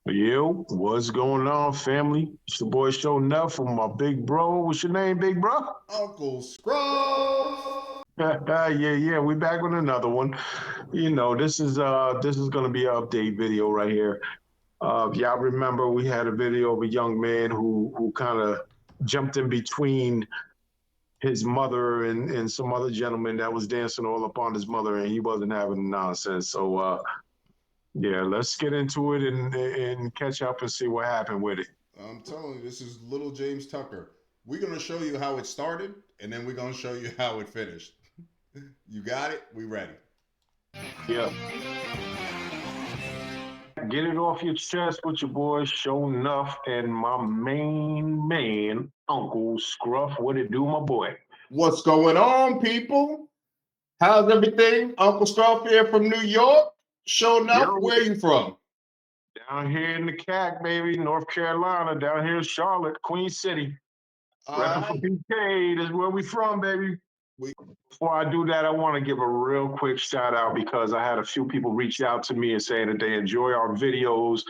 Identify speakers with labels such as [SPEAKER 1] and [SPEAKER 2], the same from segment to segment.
[SPEAKER 1] Yo, what's going on, family? It's the boy Show Enough from my big bro. What's your name, big bro?
[SPEAKER 2] Uncle Scrubs.
[SPEAKER 1] Yeah, we back with another one. This is gonna be an update video right here. If y'all remember, we had a video of a young man who kind of jumped in between his mother and some other gentleman that was dancing all up on his mother, and he wasn't having nonsense. So yeah, let's get into it and catch up and see what happened with it.
[SPEAKER 2] I'm telling you, this is little James Tucker. We're gonna show you how it started, and then we're gonna show you how it finished. You got it? We ready?
[SPEAKER 1] Yeah. Get it off your chest with your boy Show Enough and my main man, Uncle Scruff. What it do, my boy?
[SPEAKER 2] What's going on, people? How's everything? Uncle Scrubs here from New York. Show enough.
[SPEAKER 1] Yo,
[SPEAKER 2] Where you from?
[SPEAKER 1] down here in the CAC, baby, North Carolina, down here in Charlotte, Queen City.
[SPEAKER 2] All
[SPEAKER 1] Repping for
[SPEAKER 2] right.
[SPEAKER 1] BK. That's where we from, baby.
[SPEAKER 2] We
[SPEAKER 1] Before I do that, I want to give a real quick shout out because I had a few people reach out to me and saying that they enjoy our videos.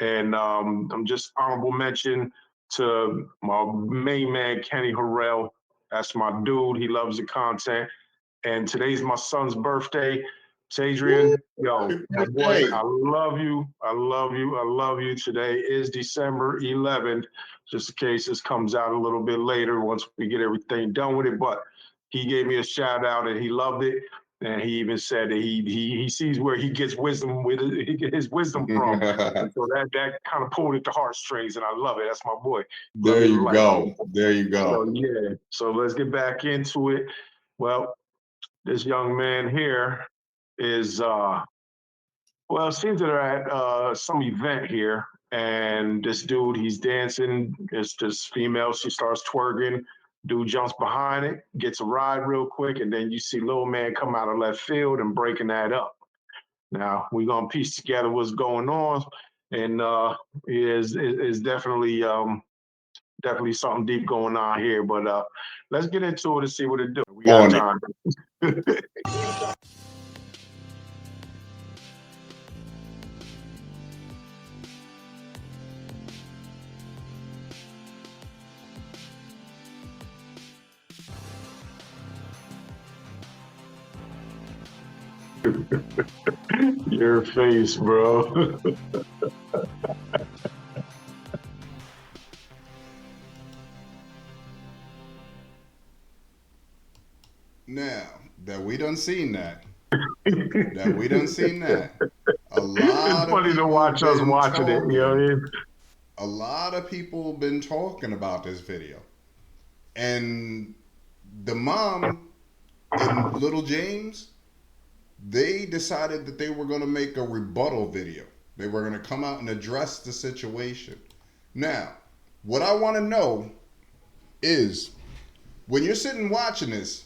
[SPEAKER 1] And I'm just honorable mention to my main man, Kenny Harrell. That's my dude. He loves the content. And today's my son's birthday.
[SPEAKER 2] Woo!
[SPEAKER 1] Adrian, yo,
[SPEAKER 2] Happy
[SPEAKER 1] my boy,
[SPEAKER 2] birthday.
[SPEAKER 1] I love you. I love you. I love you. Today is December 11th, just in case this comes out a little bit later once we get everything done with it. But he gave me a shout out and he loved it. And he even said that he sees where he gets wisdom with it, he get his wisdom from. And so that kind of pulled at the heartstrings, and I love it. That's my boy. Love
[SPEAKER 2] There
[SPEAKER 1] you to
[SPEAKER 2] you
[SPEAKER 1] life.
[SPEAKER 2] go. There you
[SPEAKER 1] So
[SPEAKER 2] go.
[SPEAKER 1] yeah. So let's get back into it. Well, this young man here is well, it seems that they're at some event here, and this dude, he's dancing. It's this female, she starts twerking. Dude jumps behind it, gets a ride real quick, and then you see little man come out of left field and breaking that up. Now we're gonna piece together what's going on, and is definitely something deep going on here. But let's get into it and see what it do. We got
[SPEAKER 2] On it.
[SPEAKER 1] time. Your face, bro.
[SPEAKER 2] Now that we done seen that, a
[SPEAKER 1] It's
[SPEAKER 2] lot of
[SPEAKER 1] funny to
[SPEAKER 2] people
[SPEAKER 1] watch us
[SPEAKER 2] been
[SPEAKER 1] watching it. You know what I
[SPEAKER 2] talking.
[SPEAKER 1] mean?
[SPEAKER 2] A lot of people been talking about this video, and the mom and little James, they decided that they were going to make a rebuttal video. They were going to come out and address the situation. Now, what I want to know is, when you're sitting watching this,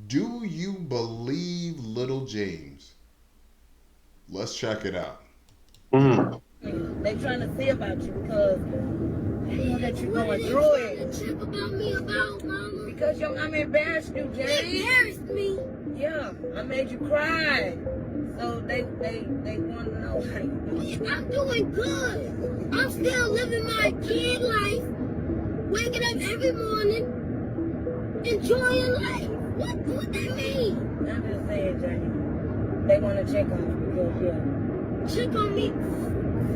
[SPEAKER 2] do you believe little James? Let's check it out.
[SPEAKER 1] Mm.
[SPEAKER 3] They trying to see about you because they know that you're going through it.
[SPEAKER 4] Check about me about mama.
[SPEAKER 3] Because your mama embarrassed you,
[SPEAKER 4] They
[SPEAKER 3] Jay.
[SPEAKER 4] embarrassed me.
[SPEAKER 3] Yeah, I made you cry. So they want to know how you doing.
[SPEAKER 4] I'm doing good. I'm still living my kid life, waking up every morning, enjoying life. What that mean?
[SPEAKER 3] I'm just saying, Jay. They want to check on you because yeah.
[SPEAKER 4] Check on me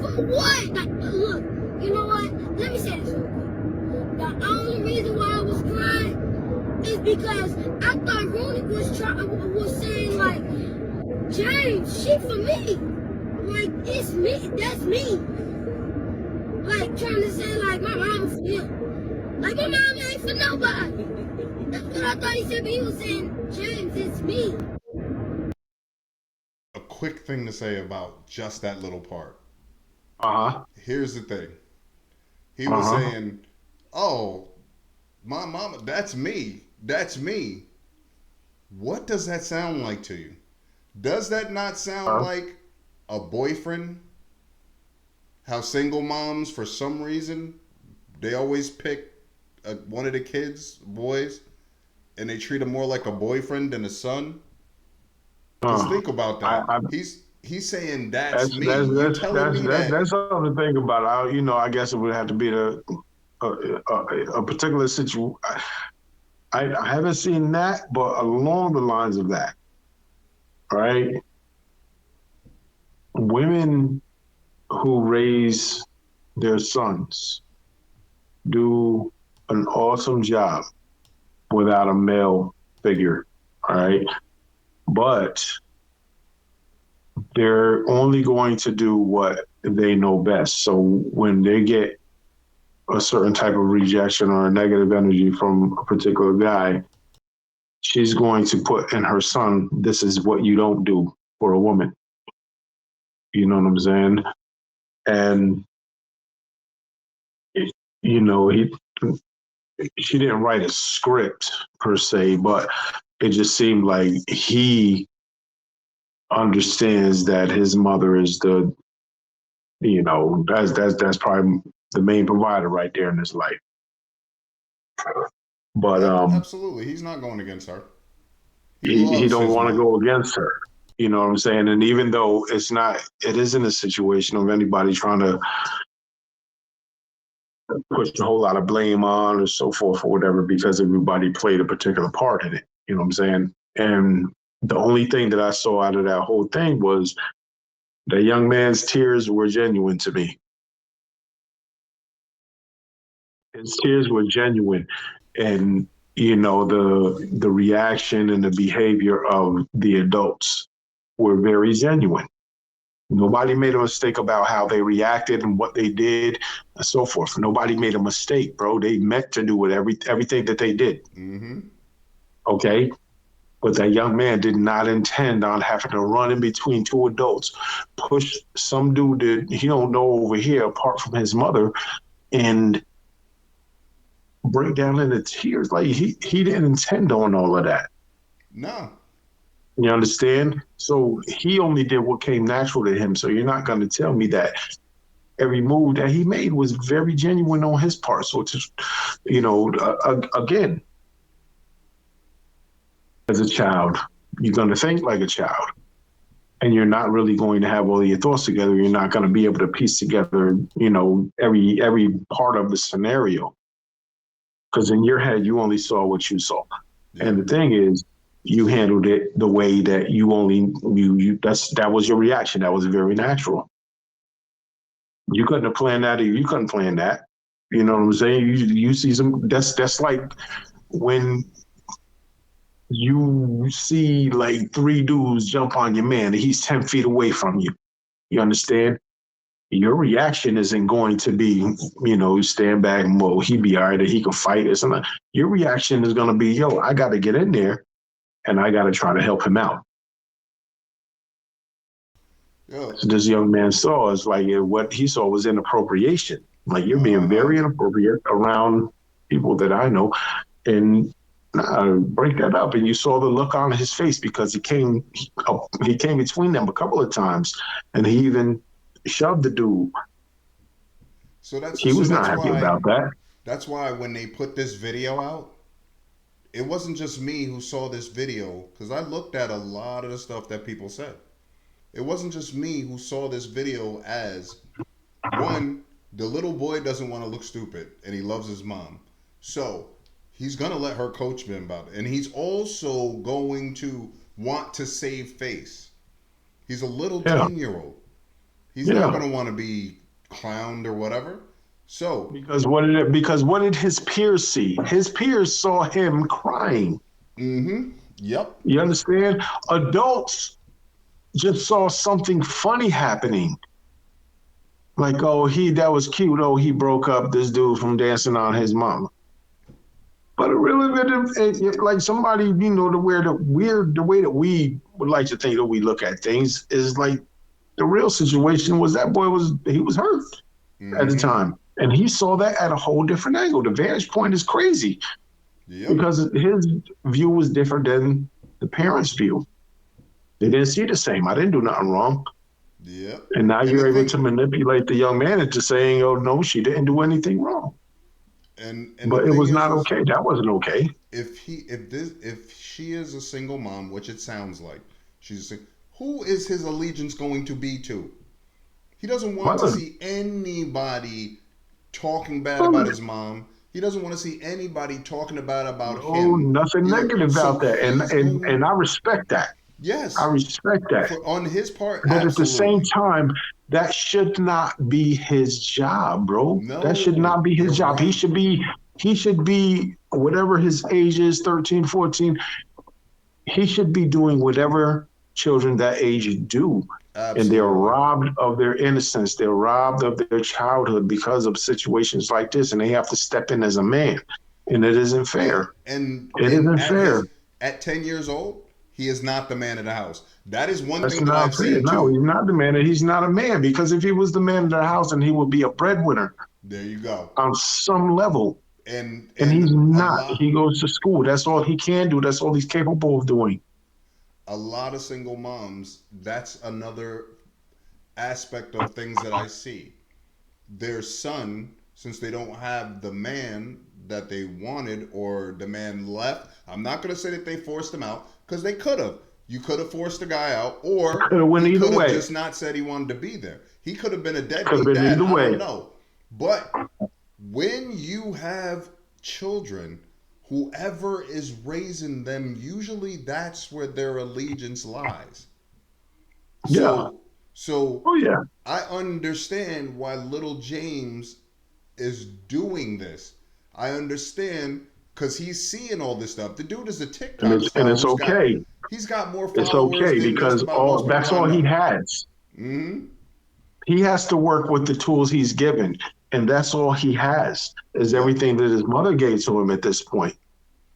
[SPEAKER 4] for what? Like, look, you know what? Let me say this real quick. The only reason why I was crying is because I thought Rooney was saying like, James, she for me. Like, it's me. That's me. Like, trying to say, like, my mom for him. Like, my mom ain't for nobody. That's what I thought he said, but he was saying, James, it's me.
[SPEAKER 2] A quick thing to say about just that little part.
[SPEAKER 1] Uh-huh.
[SPEAKER 2] Here's the thing. He was
[SPEAKER 1] Uh-huh.
[SPEAKER 2] saying, "Oh, my mama, that's me. That's me." What does that sound like to you? Does that not sound
[SPEAKER 1] Uh-huh.
[SPEAKER 2] like a boyfriend? How single moms, for some reason, they always pick one of the kids, boys, and they treat him more like a boyfriend than a son. Because
[SPEAKER 1] Uh.
[SPEAKER 2] think about
[SPEAKER 1] I,
[SPEAKER 2] that.
[SPEAKER 1] I,
[SPEAKER 2] He's saying that's me. You
[SPEAKER 1] That's
[SPEAKER 2] telling
[SPEAKER 1] that's
[SPEAKER 2] me
[SPEAKER 1] that's
[SPEAKER 2] that?
[SPEAKER 1] that's something to think about. I guess it would have to be a particular situation. I haven't seen that, but along the lines of that, right? Women who raise their sons do an awesome job without a male figure, all right? But they're only going to do what they know best. So when they get a certain type of rejection or a negative energy from a particular guy, she's going to put in her son, this is what you don't do for a woman. You know what I'm saying? And, you know, she didn't write a script per se, but it just seemed like he understands that his mother is that's probably the main provider right there in his life. But
[SPEAKER 2] Absolutely. He's not going against her. He
[SPEAKER 1] he
[SPEAKER 2] loves
[SPEAKER 1] don't
[SPEAKER 2] his
[SPEAKER 1] want to
[SPEAKER 2] mom.
[SPEAKER 1] go against her. You know what I'm saying? And even though it isn't a situation of anybody trying to push a whole lot of blame on or so forth or whatever, because everybody played a particular part in it. You know what I'm saying? And the only thing that I saw out of that whole thing was the young man's tears were genuine to me. His tears were genuine, and the reaction and the behavior of the adults were very genuine. Nobody made a mistake about how they reacted and what they did and so forth. Nobody made a mistake, bro. They meant to do everything that they did.
[SPEAKER 2] Mm-hmm.
[SPEAKER 1] Okay. But that young man did not intend on having to run in between two adults, push some dude that he don't know over here apart from his mother, and break down into tears. Like he didn't intend on all of that.
[SPEAKER 2] No.
[SPEAKER 1] You understand? So he only did what came natural to him. So you're not going to tell me that every move that he made was very genuine on his part. So it's just, again, as a child, you're going to think like a child, and you're not really going to have all your thoughts together. You're not going to be able to piece together, every part of the scenario, because in your head you only saw what you saw. And
[SPEAKER 2] Yep.
[SPEAKER 1] the thing is, you handled it the way that that was your reaction. That was very natural. You couldn't have planned that, or you couldn't plan that. You know what I'm saying? You see that's like when you see like three dudes jump on your man and he's 10 feet away from you. You understand? Your reaction isn't going to be, stand back and, well, he'd be all right, or he can fight or something. Your reaction is going to be, yo, I got to get in there and I got to try to help him out.
[SPEAKER 2] Yo.
[SPEAKER 1] So this young man saw is like what he saw was inappropriation. Like you're being
[SPEAKER 2] Uh-huh.
[SPEAKER 1] very inappropriate around people that I know, and break that up. And you saw the look on his face because he came between them a couple of times, and he even shoved the dude.
[SPEAKER 2] So that's
[SPEAKER 1] He
[SPEAKER 2] so
[SPEAKER 1] was not
[SPEAKER 2] that's
[SPEAKER 1] happy
[SPEAKER 2] why
[SPEAKER 1] about that.
[SPEAKER 2] that's why when they put this video out, it wasn't just me who saw this video, because I looked at a lot of the stuff that people said. It wasn't just me who saw this video as one, the little boy doesn't want to look stupid and he loves his mom. So he's going to let her coach him about it. And he's also going to want to save face. He's a little
[SPEAKER 1] Yeah,
[SPEAKER 2] 10-year-old. He's not
[SPEAKER 1] yeah.
[SPEAKER 2] going to want to be clowned or whatever. So,
[SPEAKER 1] Because what did his peers see? His peers saw him crying.
[SPEAKER 2] yep.
[SPEAKER 1] You understand? Adults just saw something funny happening. Like, oh, that was cute. Oh, he broke up this dude from dancing on his mama. But it really, like somebody, the way that we would like to think that we look at things is like the real situation was that boy he was hurt at the
[SPEAKER 2] Mm-hmm.
[SPEAKER 1] time. And he saw that at a whole different angle. The vantage point is crazy
[SPEAKER 2] Yep.
[SPEAKER 1] because his view was different than the parents' view. They didn't see the same. I didn't do nothing wrong.
[SPEAKER 2] Yep.
[SPEAKER 1] And now
[SPEAKER 2] And the
[SPEAKER 1] you're able to
[SPEAKER 2] thing
[SPEAKER 1] manipulate the young man into saying, oh, no, she didn't do anything wrong.
[SPEAKER 2] and the
[SPEAKER 1] But it
[SPEAKER 2] thing
[SPEAKER 1] was not
[SPEAKER 2] is
[SPEAKER 1] okay. That wasn't okay.
[SPEAKER 2] if she is a single mom, which it sounds like she's a who is his allegiance going to be to? He doesn't want to
[SPEAKER 1] Mother.
[SPEAKER 2] see anybody talking bad
[SPEAKER 1] Mother.
[SPEAKER 2] about his mom. He doesn't want to see anybody talking about
[SPEAKER 1] No,
[SPEAKER 2] him.
[SPEAKER 1] nothing negative
[SPEAKER 2] So
[SPEAKER 1] about that, and
[SPEAKER 2] he's
[SPEAKER 1] and
[SPEAKER 2] going.
[SPEAKER 1] and I respect that. I
[SPEAKER 2] Yes,
[SPEAKER 1] respect that.
[SPEAKER 2] on his part,
[SPEAKER 1] But at the same
[SPEAKER 2] absolutely.
[SPEAKER 1] time, that should not be his job, bro. That should
[SPEAKER 2] No,
[SPEAKER 1] not be his
[SPEAKER 2] you're
[SPEAKER 1] job.
[SPEAKER 2] right.
[SPEAKER 1] He should be whatever his age is, 13, 14. He should be doing whatever children that age do. And they're
[SPEAKER 2] Absolutely.
[SPEAKER 1] robbed of their innocence. They're robbed of their childhood because of situations like this. And they have to step in as a man. And it isn't
[SPEAKER 2] Yeah,
[SPEAKER 1] fair.
[SPEAKER 2] and
[SPEAKER 1] It
[SPEAKER 2] and
[SPEAKER 1] isn't
[SPEAKER 2] at
[SPEAKER 1] fair.
[SPEAKER 2] his at 10 years old, he is not the man of the house. That is one
[SPEAKER 1] That's
[SPEAKER 2] thing that I've
[SPEAKER 1] not fair.
[SPEAKER 2] seen
[SPEAKER 1] No,
[SPEAKER 2] too.
[SPEAKER 1] he's not the man. He's not a man because if he was the man of the house, and he would be a breadwinner
[SPEAKER 2] There you go.
[SPEAKER 1] on some level. And
[SPEAKER 2] And
[SPEAKER 1] he's not. He goes to school. That's all he can do. That's all he's capable of doing.
[SPEAKER 2] a lot of single moms, that's another aspect of things that I see. Their son, since they don't have the man that they wanted or the man left, I'm not going to say that they forced him out because they could have. You could have forced the guy out, or
[SPEAKER 1] Could have went
[SPEAKER 2] he
[SPEAKER 1] either
[SPEAKER 2] could have
[SPEAKER 1] way.
[SPEAKER 2] just not said he wanted to be there. He could have been a
[SPEAKER 1] Could have
[SPEAKER 2] deadbeat
[SPEAKER 1] been
[SPEAKER 2] dad.
[SPEAKER 1] either
[SPEAKER 2] I don't
[SPEAKER 1] way.
[SPEAKER 2] know. But when you have children, whoever is raising them, usually that's where their allegiance lies.
[SPEAKER 1] Yeah.
[SPEAKER 2] So
[SPEAKER 1] Oh yeah.
[SPEAKER 2] I understand why little James is doing this. I understand because he's seeing all this stuff. The dude is a
[SPEAKER 1] And
[SPEAKER 2] TikTok
[SPEAKER 1] it's and
[SPEAKER 2] star
[SPEAKER 1] it's okay.
[SPEAKER 2] he's got more
[SPEAKER 1] It's
[SPEAKER 2] followers
[SPEAKER 1] okay
[SPEAKER 2] than just
[SPEAKER 1] because
[SPEAKER 2] about most people
[SPEAKER 1] that's
[SPEAKER 2] I
[SPEAKER 1] all he
[SPEAKER 2] know.
[SPEAKER 1] has.
[SPEAKER 2] Mm-hmm.
[SPEAKER 1] He has to work with the tools he's given, and that's all he has is
[SPEAKER 2] Yep.
[SPEAKER 1] everything that his mother gave to him at this point.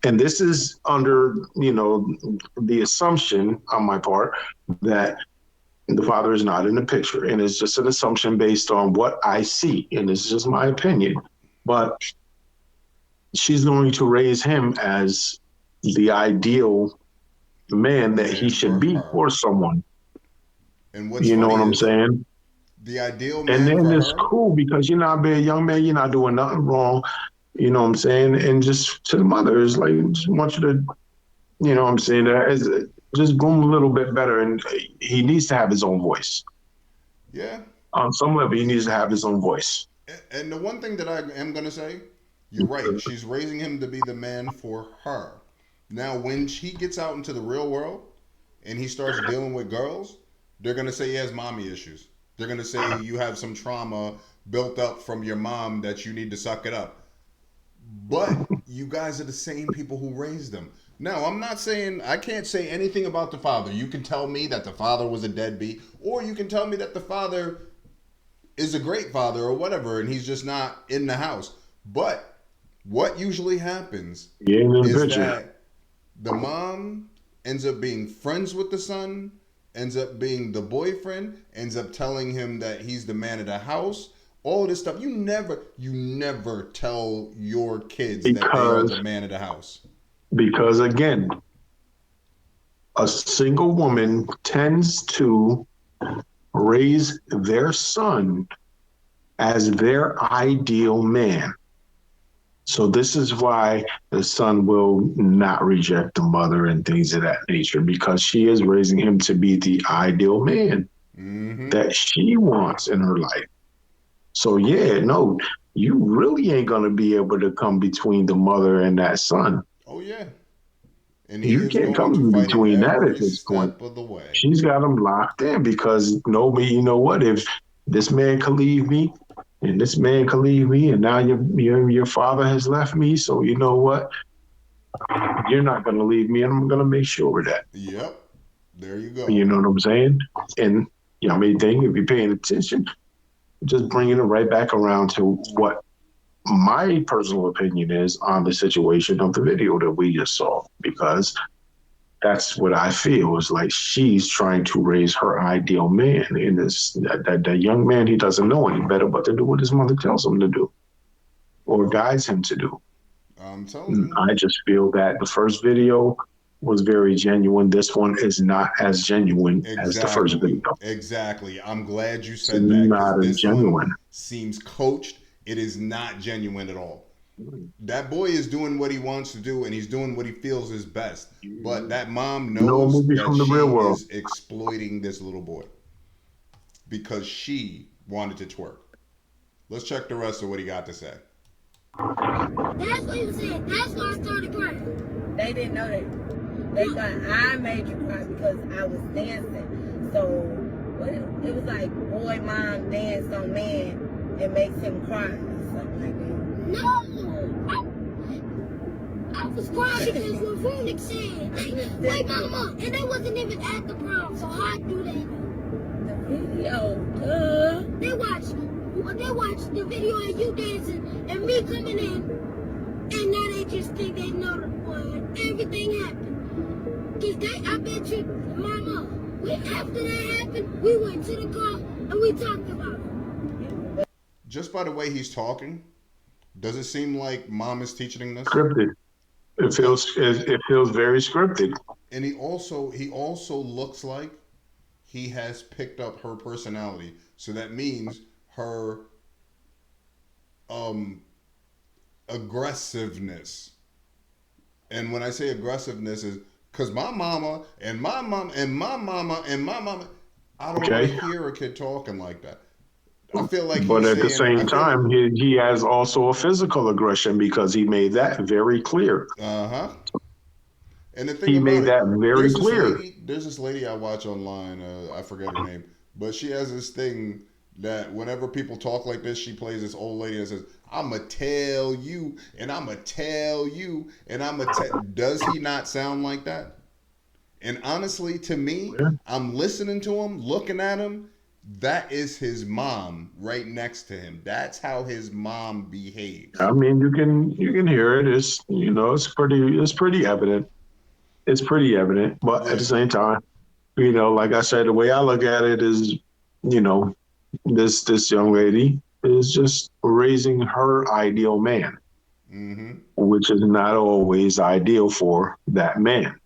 [SPEAKER 1] And this is under, the assumption on my part that the father is not in the picture, and it's just an assumption based on what I see, and this is just my opinion. But she's going to raise him as the ideal man that he
[SPEAKER 2] Man
[SPEAKER 1] should
[SPEAKER 2] for
[SPEAKER 1] be
[SPEAKER 2] her.
[SPEAKER 1] for someone.
[SPEAKER 2] And what's
[SPEAKER 1] You know
[SPEAKER 2] funny
[SPEAKER 1] what I'm
[SPEAKER 2] is
[SPEAKER 1] saying?
[SPEAKER 2] the ideal
[SPEAKER 1] And
[SPEAKER 2] man
[SPEAKER 1] then
[SPEAKER 2] for
[SPEAKER 1] it's
[SPEAKER 2] her.
[SPEAKER 1] cool because you're not being a young man, you're not doing nothing wrong. You know what I'm saying? And just to the mother, it's like, just want you to, you know what I'm saying? Just boom a little bit better. And he needs to have his own voice.
[SPEAKER 2] Yeah.
[SPEAKER 1] On some level, he needs to have his own voice.
[SPEAKER 2] And the one thing that I am going to say, you're right. She's raising him to be the man for her. Now, when he gets out into the real world and he starts dealing with girls, they're going to say he has mommy issues. They're going to say you have some trauma built up from your mom that you need to suck it up. But you guys are the same people who raised them. Now, I'm not saying, I can't say anything about the father. You can tell me that the father was a deadbeat, or you can tell me that the father is a great father or whatever, and he's just not in the house. But what usually happens is that the mom ends up being friends with the son, ends up being the boyfriend, ends up telling him that he's the man of the house. All of this stuff. You never tell your kids that they are the man of the house.
[SPEAKER 1] Because again, a single woman tends to raise their son as their ideal man. So this is why the son will not reject the mother and things of that nature, because she is raising him to be the ideal man that she wants in her life. So yeah, no, you really ain't gonna be able to come between the mother and that son.
[SPEAKER 2] Oh yeah. And he
[SPEAKER 1] You
[SPEAKER 2] is
[SPEAKER 1] can't
[SPEAKER 2] going to
[SPEAKER 1] come
[SPEAKER 2] fight it
[SPEAKER 1] between that at
[SPEAKER 2] every
[SPEAKER 1] this point.
[SPEAKER 2] step of the way.
[SPEAKER 1] She's got him locked in because nobody, you know what? If this man can leave me, and this man can leave me, and now your father has left me, so you know what? You're not going to leave me, and I'm going to make sure of that.
[SPEAKER 2] Yep. There you go.
[SPEAKER 1] You know what I'm saying? And you know, I mean, if you're paying attention, just bringing it right back around to what my personal opinion is on the situation of the video that we just saw, because that's what I feel is like she's trying to raise her ideal man. And that young man, he doesn't know any better but to do what his mother tells him to do or guides him to do.
[SPEAKER 2] I'm telling you.
[SPEAKER 1] I just feel that the first video was very genuine. This one is not as genuine as the first video.
[SPEAKER 2] Exactly. I'm glad you said that, because
[SPEAKER 1] Not as
[SPEAKER 2] this
[SPEAKER 1] genuine.
[SPEAKER 2] one seems coached. It is not genuine at all. That boy is doing what he wants to do, and he's doing what he feels is best. But that mom
[SPEAKER 1] No
[SPEAKER 2] knows
[SPEAKER 1] movie
[SPEAKER 2] that
[SPEAKER 1] from the real
[SPEAKER 2] she
[SPEAKER 1] world.
[SPEAKER 2] is exploiting this little boy because she wanted to twerk. Let's check the rest of what he got to say.
[SPEAKER 4] That's what he said. That's why I started crying.
[SPEAKER 3] They didn't know that. They thought I made you cry because I was dancing. So it was like boy mom dance on man and makes him cry or something like that.
[SPEAKER 4] No, I was crying because what Runic said. Wait, mama, and they wasn't even at the prom. So how do they know?
[SPEAKER 3] The video,
[SPEAKER 4] They watched the video of you dancing and me coming in, and now they just think they know everything happened. Cause I bet you, mama, after that happened, we went to the car and we talked about it.
[SPEAKER 2] Just by the way he's talking, does it seem like mom is teaching this?
[SPEAKER 1] Scripted. It feels very scripted.
[SPEAKER 2] And he also looks like he has picked up her personality. So that means her aggressiveness. And when I say aggressiveness is because my mama and my mom and my mama and my mama, I don't want to hear a kid talking like that. I feel like
[SPEAKER 1] but
[SPEAKER 2] he's
[SPEAKER 1] at the
[SPEAKER 2] saying,
[SPEAKER 1] same time, he has also a physical aggression because he made that very clear.
[SPEAKER 2] uh-huh. And the thing
[SPEAKER 1] He
[SPEAKER 2] about
[SPEAKER 1] made
[SPEAKER 2] it,
[SPEAKER 1] that very clear.
[SPEAKER 2] There's this lady I watch online, I forget her name, but she has this thing that whenever people talk like this, she plays this old lady that says, I'ma tell you, and I'ma tell you, and I'ma tell. Does he not sound like that? And honestly, to me,
[SPEAKER 1] Yeah.
[SPEAKER 2] I'm listening to him, looking at him. That is his mom right next to him. That's how his mom behaves.
[SPEAKER 1] I mean, you can hear it. It's pretty evident. It's pretty evident. But at
[SPEAKER 2] Yeah.
[SPEAKER 1] the same time, like I said, the way I look at it is, you know, this young lady is just raising her ideal man,
[SPEAKER 2] Mm-hmm.
[SPEAKER 1] which is not always ideal for that man.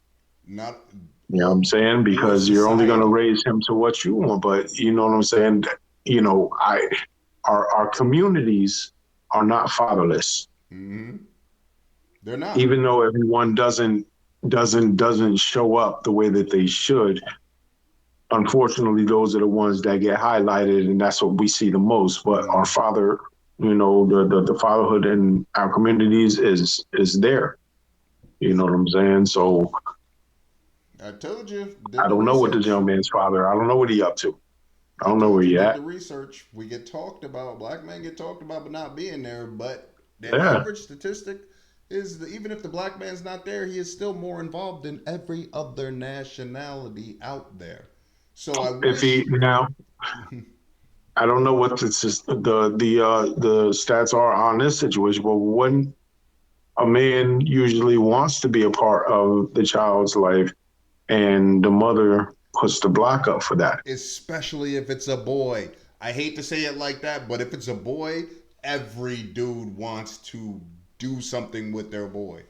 [SPEAKER 2] Not
[SPEAKER 1] You know what I'm saying?
[SPEAKER 2] or
[SPEAKER 1] Because you're only going to
[SPEAKER 2] society.
[SPEAKER 1] raise him to what you want. But you know what I'm saying? Our communities are not fatherless,
[SPEAKER 2] Mm-hmm. They're not.
[SPEAKER 1] even though everyone doesn't show up the way that they should. Unfortunately, those are the ones that get highlighted, and that's what we see the most. But our father, the fatherhood in our communities is there. You know what I'm saying? So
[SPEAKER 2] I told you.
[SPEAKER 1] I
[SPEAKER 2] Did the
[SPEAKER 1] don't know what this
[SPEAKER 2] research.
[SPEAKER 1] young man's father. I don't know what he up to. I
[SPEAKER 2] I
[SPEAKER 1] don't know
[SPEAKER 2] told
[SPEAKER 1] where
[SPEAKER 2] you.
[SPEAKER 1] he
[SPEAKER 2] Did
[SPEAKER 1] at.
[SPEAKER 2] the research. We get talked about. Black men get talked about, but not being there. But the
[SPEAKER 1] Yeah.
[SPEAKER 2] average statistic is that even if the black man's not there, he is still more involved than every other nationality out there. So I
[SPEAKER 1] If he
[SPEAKER 2] wish.
[SPEAKER 1] now, I don't know what the stats are on this situation, but when a man usually wants to be a part of the child's life, and the mother puts the block up for that.
[SPEAKER 2] Especially if it's a boy. I hate to say it like that, but if it's a boy, every dude wants to do something with their boy.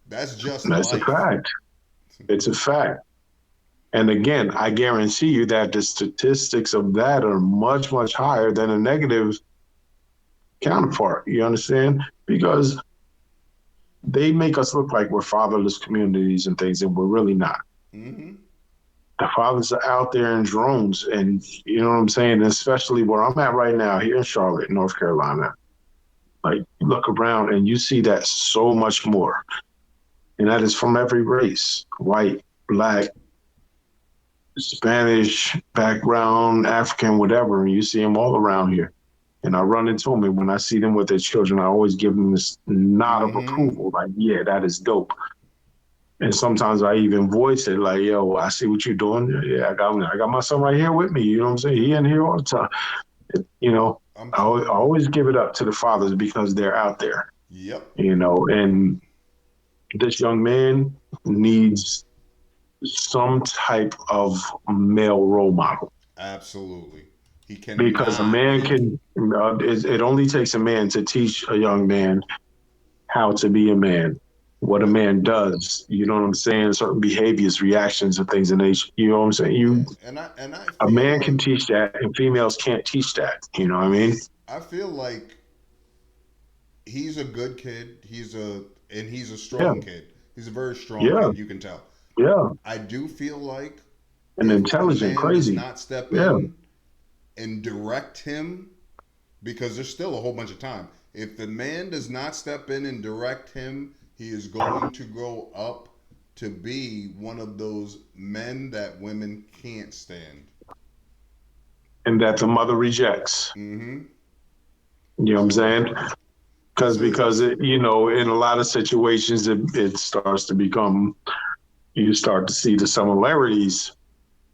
[SPEAKER 2] That's just
[SPEAKER 1] That's a
[SPEAKER 2] life.
[SPEAKER 1] fact. It's a fact. And again, I guarantee you that the statistics of that are much, much higher than a negative counterpart. You understand? Because they make us look like we're fatherless communities and things, and we're really not.
[SPEAKER 2] Mm-hmm.
[SPEAKER 1] The fathers are out there in drones, and you know what I'm saying? Especially where I'm at right now, here in Charlotte, North Carolina. Like, you look around and you see that so much more. And that is from every race, white, black, Spanish background, African, whatever. And you see them all around here. And I run into them, and when I see them with their children, I always give them this nod of approval, like, yeah, that is dope. And sometimes I even voice it, like, yo, I see what you're doing. Yeah, I got my son right here with me. You know what I'm saying? He in here all the time. You know,
[SPEAKER 2] I'm
[SPEAKER 1] I
[SPEAKER 2] telling you.
[SPEAKER 1] always give it up to the fathers because they're out there.
[SPEAKER 2] Yep.
[SPEAKER 1] And this young man needs some type of male role model.
[SPEAKER 2] Absolutely. He
[SPEAKER 1] Because a
[SPEAKER 2] cannot.
[SPEAKER 1] man can, it only takes a man to teach a young man how to be a man, what a
[SPEAKER 2] Yep.
[SPEAKER 1] man does. You know what I'm saying? Certain behaviors, reactions, and things in nature. You know what I'm saying?
[SPEAKER 2] And I
[SPEAKER 1] A
[SPEAKER 2] feel
[SPEAKER 1] man can
[SPEAKER 2] like
[SPEAKER 1] teach that, and females can't teach that. You know what I mean?
[SPEAKER 2] I feel like he's a good kid. He's a strong kid. He's a very strong
[SPEAKER 1] Yeah.
[SPEAKER 2] kid. You can tell.
[SPEAKER 1] Yeah.
[SPEAKER 2] I do feel like
[SPEAKER 1] And
[SPEAKER 2] if
[SPEAKER 1] intelligent,
[SPEAKER 2] the man does
[SPEAKER 1] crazy.
[SPEAKER 2] not step
[SPEAKER 1] Yeah.
[SPEAKER 2] in and direct him, because there's still a whole bunch of time. If the man does not step in and direct him, he is going to grow up to be one of those men that women can't stand.
[SPEAKER 1] And that the mother rejects.
[SPEAKER 2] Mm-hmm.
[SPEAKER 1] You know what I'm saying? Because it, you know, in a lot of situations, it starts to become, you start to see the similarities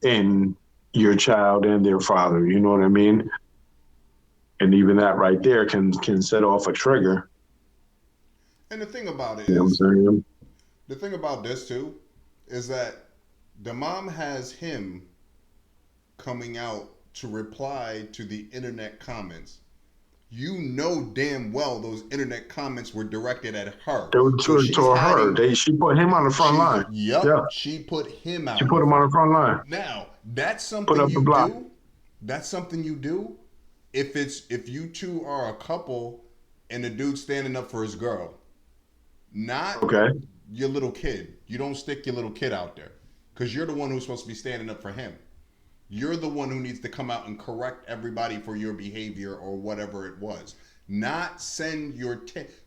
[SPEAKER 1] in your child and their father. You know what I mean? And even that right there can set off a trigger.
[SPEAKER 2] And the thing about it
[SPEAKER 1] You know what I'm
[SPEAKER 2] is,
[SPEAKER 1] saying?
[SPEAKER 2] the thing about this too, is that the mom has him coming out to reply to the internet comments. You know damn well those internet comments were directed at her.
[SPEAKER 1] They were
[SPEAKER 2] So she's
[SPEAKER 1] toward
[SPEAKER 2] hiding.
[SPEAKER 1] her. She put him on the front line.
[SPEAKER 2] Yep.
[SPEAKER 1] Yeah.
[SPEAKER 2] She put him out.
[SPEAKER 1] She put him on the front line.
[SPEAKER 2] Now, that's
[SPEAKER 1] Put
[SPEAKER 2] something
[SPEAKER 1] up the
[SPEAKER 2] you
[SPEAKER 1] block.
[SPEAKER 2] do. That's something you do if you two are a couple and the dude's standing up for his girl. Not
[SPEAKER 1] Okay.
[SPEAKER 2] your little kid. You don't stick your little kid out there because you're the one who's supposed to be standing up for him. You're the one who needs to come out and correct everybody for your behavior or whatever it was. Not send your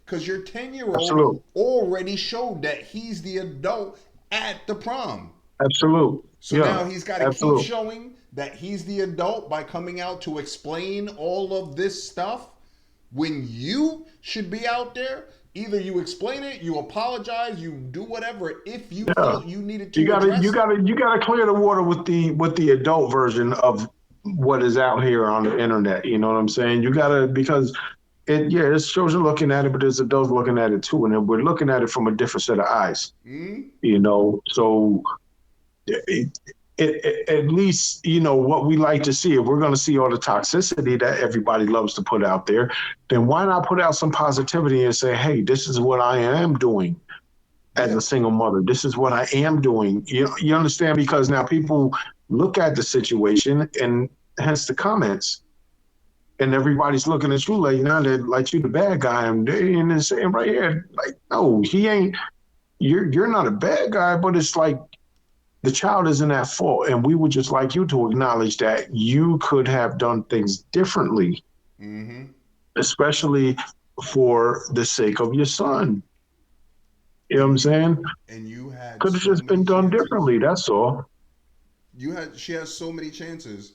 [SPEAKER 2] because your 10-year-old
[SPEAKER 1] Absolute.
[SPEAKER 2] already showed that he's the adult at the prom.
[SPEAKER 1] Absolute.
[SPEAKER 2] So
[SPEAKER 1] Yeah.
[SPEAKER 2] now he's got to
[SPEAKER 1] Absolute.
[SPEAKER 2] keep showing that he's the adult by coming out to explain all of this stuff when you should be out there. Either you explain it, you apologize, you do whatever. If you feel you needed to,
[SPEAKER 1] you gotta clear the water with the adult version of what is out here on the internet. You know what I'm saying? You gotta, because it's children looking at it, but there's adults looking at it too, and we're looking at it from a different set of eyes.
[SPEAKER 2] Mm-hmm.
[SPEAKER 1] You know, so at least, you know, what we like to see, if we're going to see all the toxicity that everybody loves to put out there, then why not put out some positivity and say, hey, this is what I am doing as a single mother. This is what I am doing. You understand? Because now people look at the situation and hence the comments, and everybody's looking at you like, now they're like you the bad guy, and they're saying right here, like, no, he ain't. You're not a bad guy, but it's like, the child isn't at fault, and we would just like you to acknowledge that you could have done things differently, especially for the sake of your son. You know what I'm saying?
[SPEAKER 2] And you had
[SPEAKER 1] could have just been done differently. That's all.
[SPEAKER 2] She has so many chances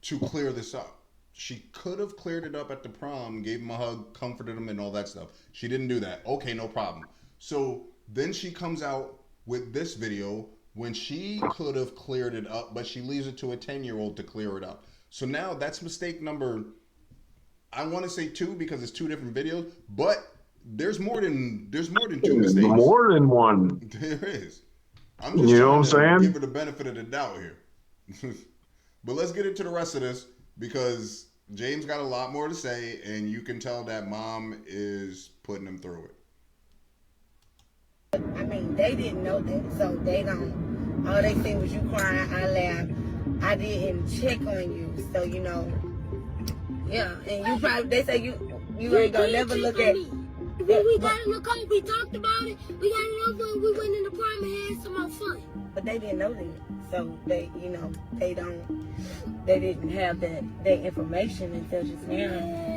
[SPEAKER 2] to clear this up. She could have cleared it up at the prom, gave him a hug, comforted him, and all that stuff. She didn't do that. Okay, no problem. So then she comes out with this video when she could have cleared it up, but she leaves it to a 10-year-old to clear it up. So now that's mistake number, I want to say 2 because it's 2 different videos, but there's more than 2 mistakes.
[SPEAKER 1] More than one.
[SPEAKER 2] There is. I'm just trying to give her the benefit of the doubt here. But let's get into the rest of this because James got a lot more to say, and you can tell that mom is putting him through it.
[SPEAKER 3] I mean, they didn't know that, so they don't. All they seen was you crying. I laughed. I didn't check on you, so you know. Yeah, and you probably, they say you ain't gonna never look at.
[SPEAKER 4] We got in the car. We talked about it. We got it over. And we went in the prom and had some more fun.
[SPEAKER 3] But they didn't know that, so they, you know, they didn't have that information until just now.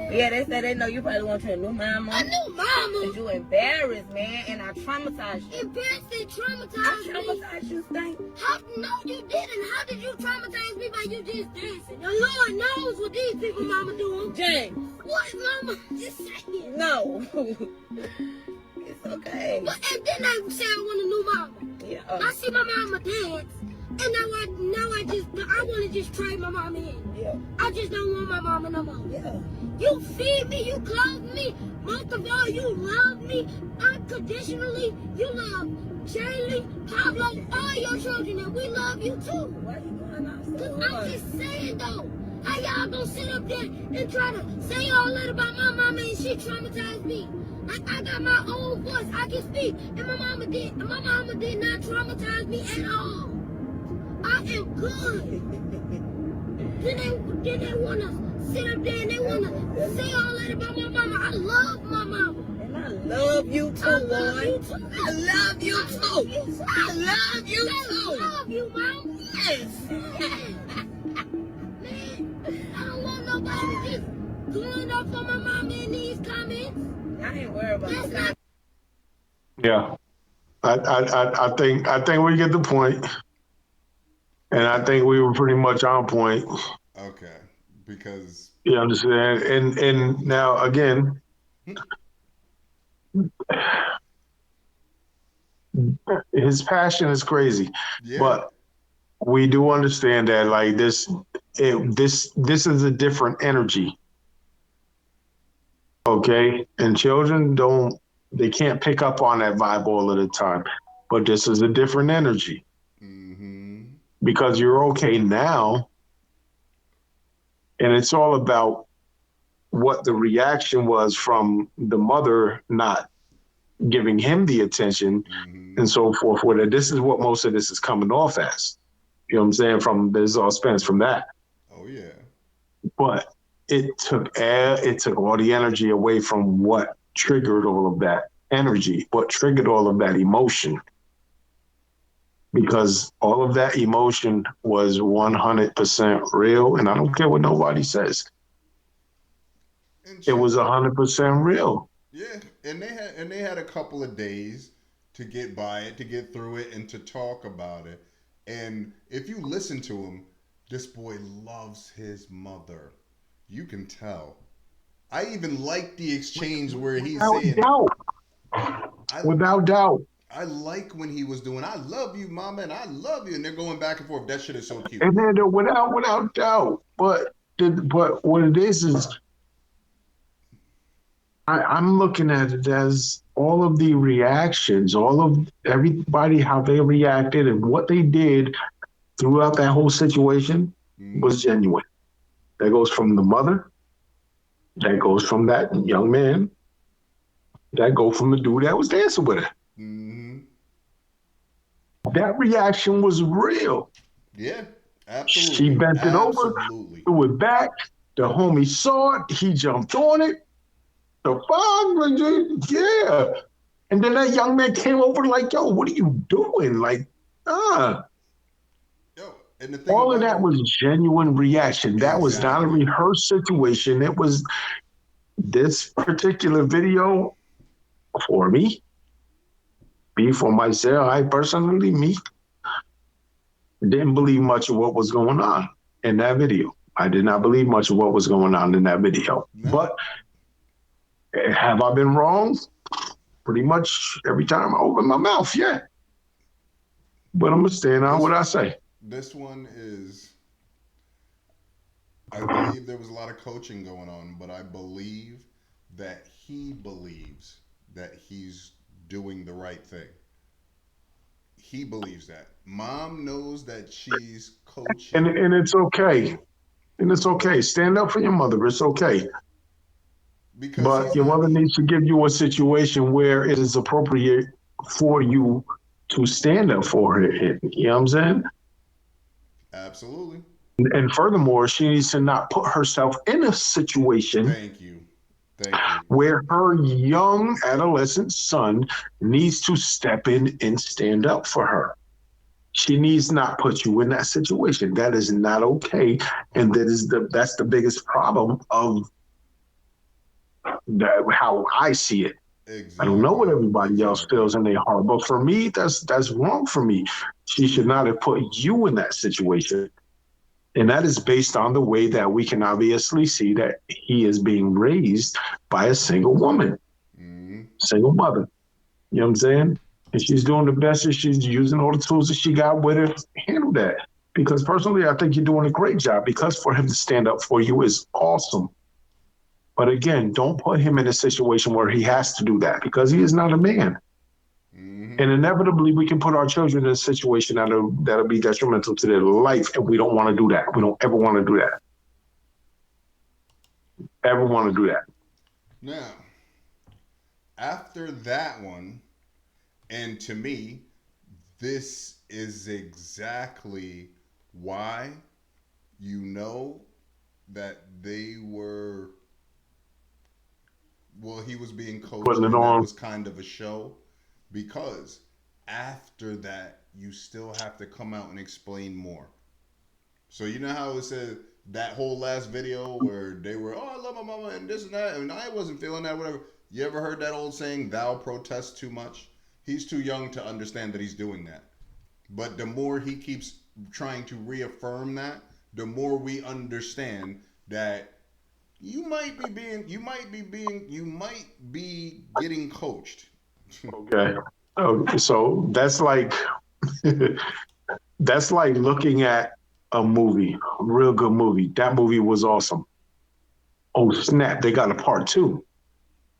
[SPEAKER 3] But yeah, they said they know you probably want you a new mama.
[SPEAKER 4] A new mama?
[SPEAKER 3] Cause you embarrassed, man, and I traumatized you.
[SPEAKER 4] Embarrassed and traumatized
[SPEAKER 3] I traumatized you, Stank.
[SPEAKER 4] How? No, you didn't. How did you traumatize me by you just dancing? The Lord knows what these people mama doing.
[SPEAKER 3] James.
[SPEAKER 4] What, mama? Just say it.
[SPEAKER 3] No. It's okay.
[SPEAKER 4] But and then I say I want a new mama.
[SPEAKER 3] Yeah.
[SPEAKER 4] I see my mama dance, and I want to just trade my mama in.
[SPEAKER 3] Yeah.
[SPEAKER 4] I just don't want my mama no more.
[SPEAKER 3] Yeah.
[SPEAKER 4] You feed me, you clothe me. Most of all, you love me unconditionally. You love Shirley, Pablo, all your children, and we love you too.
[SPEAKER 3] Why you going out so
[SPEAKER 4] Cause I'm just saying though, how y'all gonna sit up there and try to say all that about my mama and she traumatized me? I got my own voice, I can speak, and my mama did not traumatize me at all. I am good. Then they wanna sit up there and they want to say all that about my mama. I love my mama.
[SPEAKER 3] And I love you too,
[SPEAKER 4] I love
[SPEAKER 3] boy.
[SPEAKER 4] you too.
[SPEAKER 3] I love you too. I love you
[SPEAKER 4] I
[SPEAKER 3] too.
[SPEAKER 4] love you, Mom.
[SPEAKER 3] Yes.
[SPEAKER 4] Man, I don't want nobody just going up on my mama in these comments.
[SPEAKER 3] I ain't worried about
[SPEAKER 4] That's not
[SPEAKER 1] Yeah. I think we get the point. And I think we were pretty much on point.
[SPEAKER 2] Okay, because
[SPEAKER 1] You understand? And now again, his passion is crazy.
[SPEAKER 2] yeah,
[SPEAKER 1] But we do understand that like this is a different energy. Okay. And children they can't pick up on that vibe all of the time. But this is a different energy.
[SPEAKER 2] mm-hmm.
[SPEAKER 1] Because you're okay now. And it's all about what the reaction was from the mother not giving him the attention
[SPEAKER 2] Mm-hmm.
[SPEAKER 1] and so forth with it. This is what most of this is coming off as. You know what I'm saying? From this all spans from that.
[SPEAKER 2] Oh yeah.
[SPEAKER 1] But it took all the energy away from what triggered all of that energy, what triggered all of that emotion. Because all of that emotion was 100% real, and I don't care what nobody says.
[SPEAKER 2] And
[SPEAKER 1] It
[SPEAKER 2] shit.
[SPEAKER 1] was 100% real.
[SPEAKER 2] Yeah, and they had a couple of days to get by it, to get through it, and to talk about it. And if you listen to him, this boy loves his mother. You can tell. I even like the exchange where he's
[SPEAKER 1] Without
[SPEAKER 2] saying,
[SPEAKER 1] doubt.
[SPEAKER 2] "I
[SPEAKER 1] Without doubt.
[SPEAKER 2] I like when he was doing, I love you, mama, and I love you," and they're going back and forth. That shit is so cute.
[SPEAKER 1] And then without doubt. But what it is I'm looking at it as all of the reactions, all of everybody, how they reacted and what they did throughout that whole situation was genuine. That goes from the mother, that goes from that young man, that goes from the dude that was dancing with her.
[SPEAKER 2] Mm-hmm.
[SPEAKER 1] That reaction was real.
[SPEAKER 2] Yeah,
[SPEAKER 1] She
[SPEAKER 2] absolutely,
[SPEAKER 1] bent it over,
[SPEAKER 2] absolutely.
[SPEAKER 1] threw it back. The homie saw it. He jumped on it. The fuck, yeah. And then that young man came over like, yo, what are you doing? Like,
[SPEAKER 2] Yo, and the thing
[SPEAKER 1] all of
[SPEAKER 2] about
[SPEAKER 1] that
[SPEAKER 2] it,
[SPEAKER 1] was genuine reaction. That was not a
[SPEAKER 2] exactly.
[SPEAKER 1] rehearsed situation. It was this particular video for me for myself. I personally, me, didn't believe much of what was going on in that video. I did not believe much of what was going on in that video.
[SPEAKER 2] No,
[SPEAKER 1] But have I been wrong? Pretty much every time I open my mouth, yeah. But I'm gonna stand on
[SPEAKER 2] this
[SPEAKER 1] what I say.
[SPEAKER 2] this one is. I believe there was a lot of coaching going on, but I believe that he believes that he's doing the right thing. He believes that. Mom knows that she's
[SPEAKER 1] And
[SPEAKER 2] coaching
[SPEAKER 1] and it's okay. And it's okay. Stand up for your mother. It's okay.
[SPEAKER 2] because
[SPEAKER 1] But
[SPEAKER 2] he's
[SPEAKER 1] your
[SPEAKER 2] not.
[SPEAKER 1] mother needs to give you a situation where it is appropriate for you to stand up for her. You know what I'm saying?
[SPEAKER 2] Absolutely.
[SPEAKER 1] And furthermore, she needs to not put herself in a situation
[SPEAKER 2] Thank you. Thank you.
[SPEAKER 1] where her young adolescent son needs to step in and stand up for her. She needs not put you in that situation. That is not okay. And that's the biggest problem of how I see it. I don't know what
[SPEAKER 2] Exactly.
[SPEAKER 1] everybody else
[SPEAKER 2] Exactly.
[SPEAKER 1] feels in their heart, but for me, that's wrong for me. She should not have put you in that situation. And that is based on the way that we can obviously see that he is being raised by a single woman,
[SPEAKER 2] Mm-hmm.
[SPEAKER 1] single mother. You know what I'm saying? And she's doing the best that she's using all the tools that she got with her to handle that. Because personally, I think you're doing a great job because for him to stand up for you is awesome. But again, don't put him in a situation where he has to do that because he is not a man.
[SPEAKER 2] Mm-hmm.
[SPEAKER 1] And inevitably, we can put our children in a situation that'll be detrimental to their life, and we don't want to do that. We don't ever want to do that. Ever want to do that?
[SPEAKER 2] Now, after that one, and to me, this is exactly why you know that they were, well, he was being
[SPEAKER 1] Putting
[SPEAKER 2] coached
[SPEAKER 1] it
[SPEAKER 2] and that
[SPEAKER 1] on.
[SPEAKER 2] was kind of a show, because after that you still have to come out and explain more. So you know how it said that whole last video where they were, oh, I love my mama and this and that, and I wasn't feeling that, whatever. You ever heard that old saying, "Thou protest too much"? He's too young to understand that he's doing that. But the more he keeps trying to reaffirm that, the more we understand that you might be getting coached.
[SPEAKER 1] Okay. Okay. So that's like looking at a movie, a real good movie. That movie was awesome. Oh snap! They got a part two.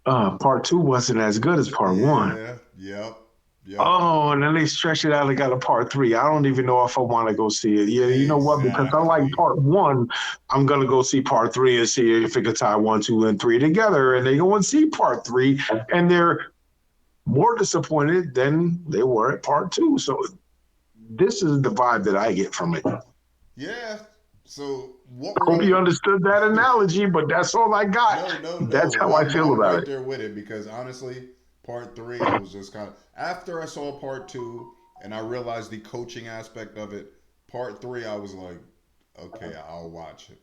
[SPEAKER 1] Part two wasn't as good as part one.
[SPEAKER 2] Yeah, yep, yep.
[SPEAKER 1] Oh, and then they stretched it out and got a part three. I don't even know if I want to go see it. Yeah, you know what? Because I like
[SPEAKER 2] Exactly.
[SPEAKER 1] part one, I'm gonna go see part three and see if it can tie one, two, and three together. And they go and see part three, and they're more disappointed than they were at part two. So this is the vibe that I get from it.
[SPEAKER 2] Yeah. So what we're
[SPEAKER 1] Hope
[SPEAKER 2] gonna
[SPEAKER 1] you understood that analogy, but that's all I got.
[SPEAKER 2] No, no,
[SPEAKER 1] That's
[SPEAKER 2] no.
[SPEAKER 1] how I feel
[SPEAKER 2] I'm
[SPEAKER 1] about
[SPEAKER 2] right
[SPEAKER 1] it.
[SPEAKER 2] there with it, because honestly, part three, I was just kind of, after I saw part two and I realized the coaching aspect of it. Part three, I was like, okay, I'll watch it.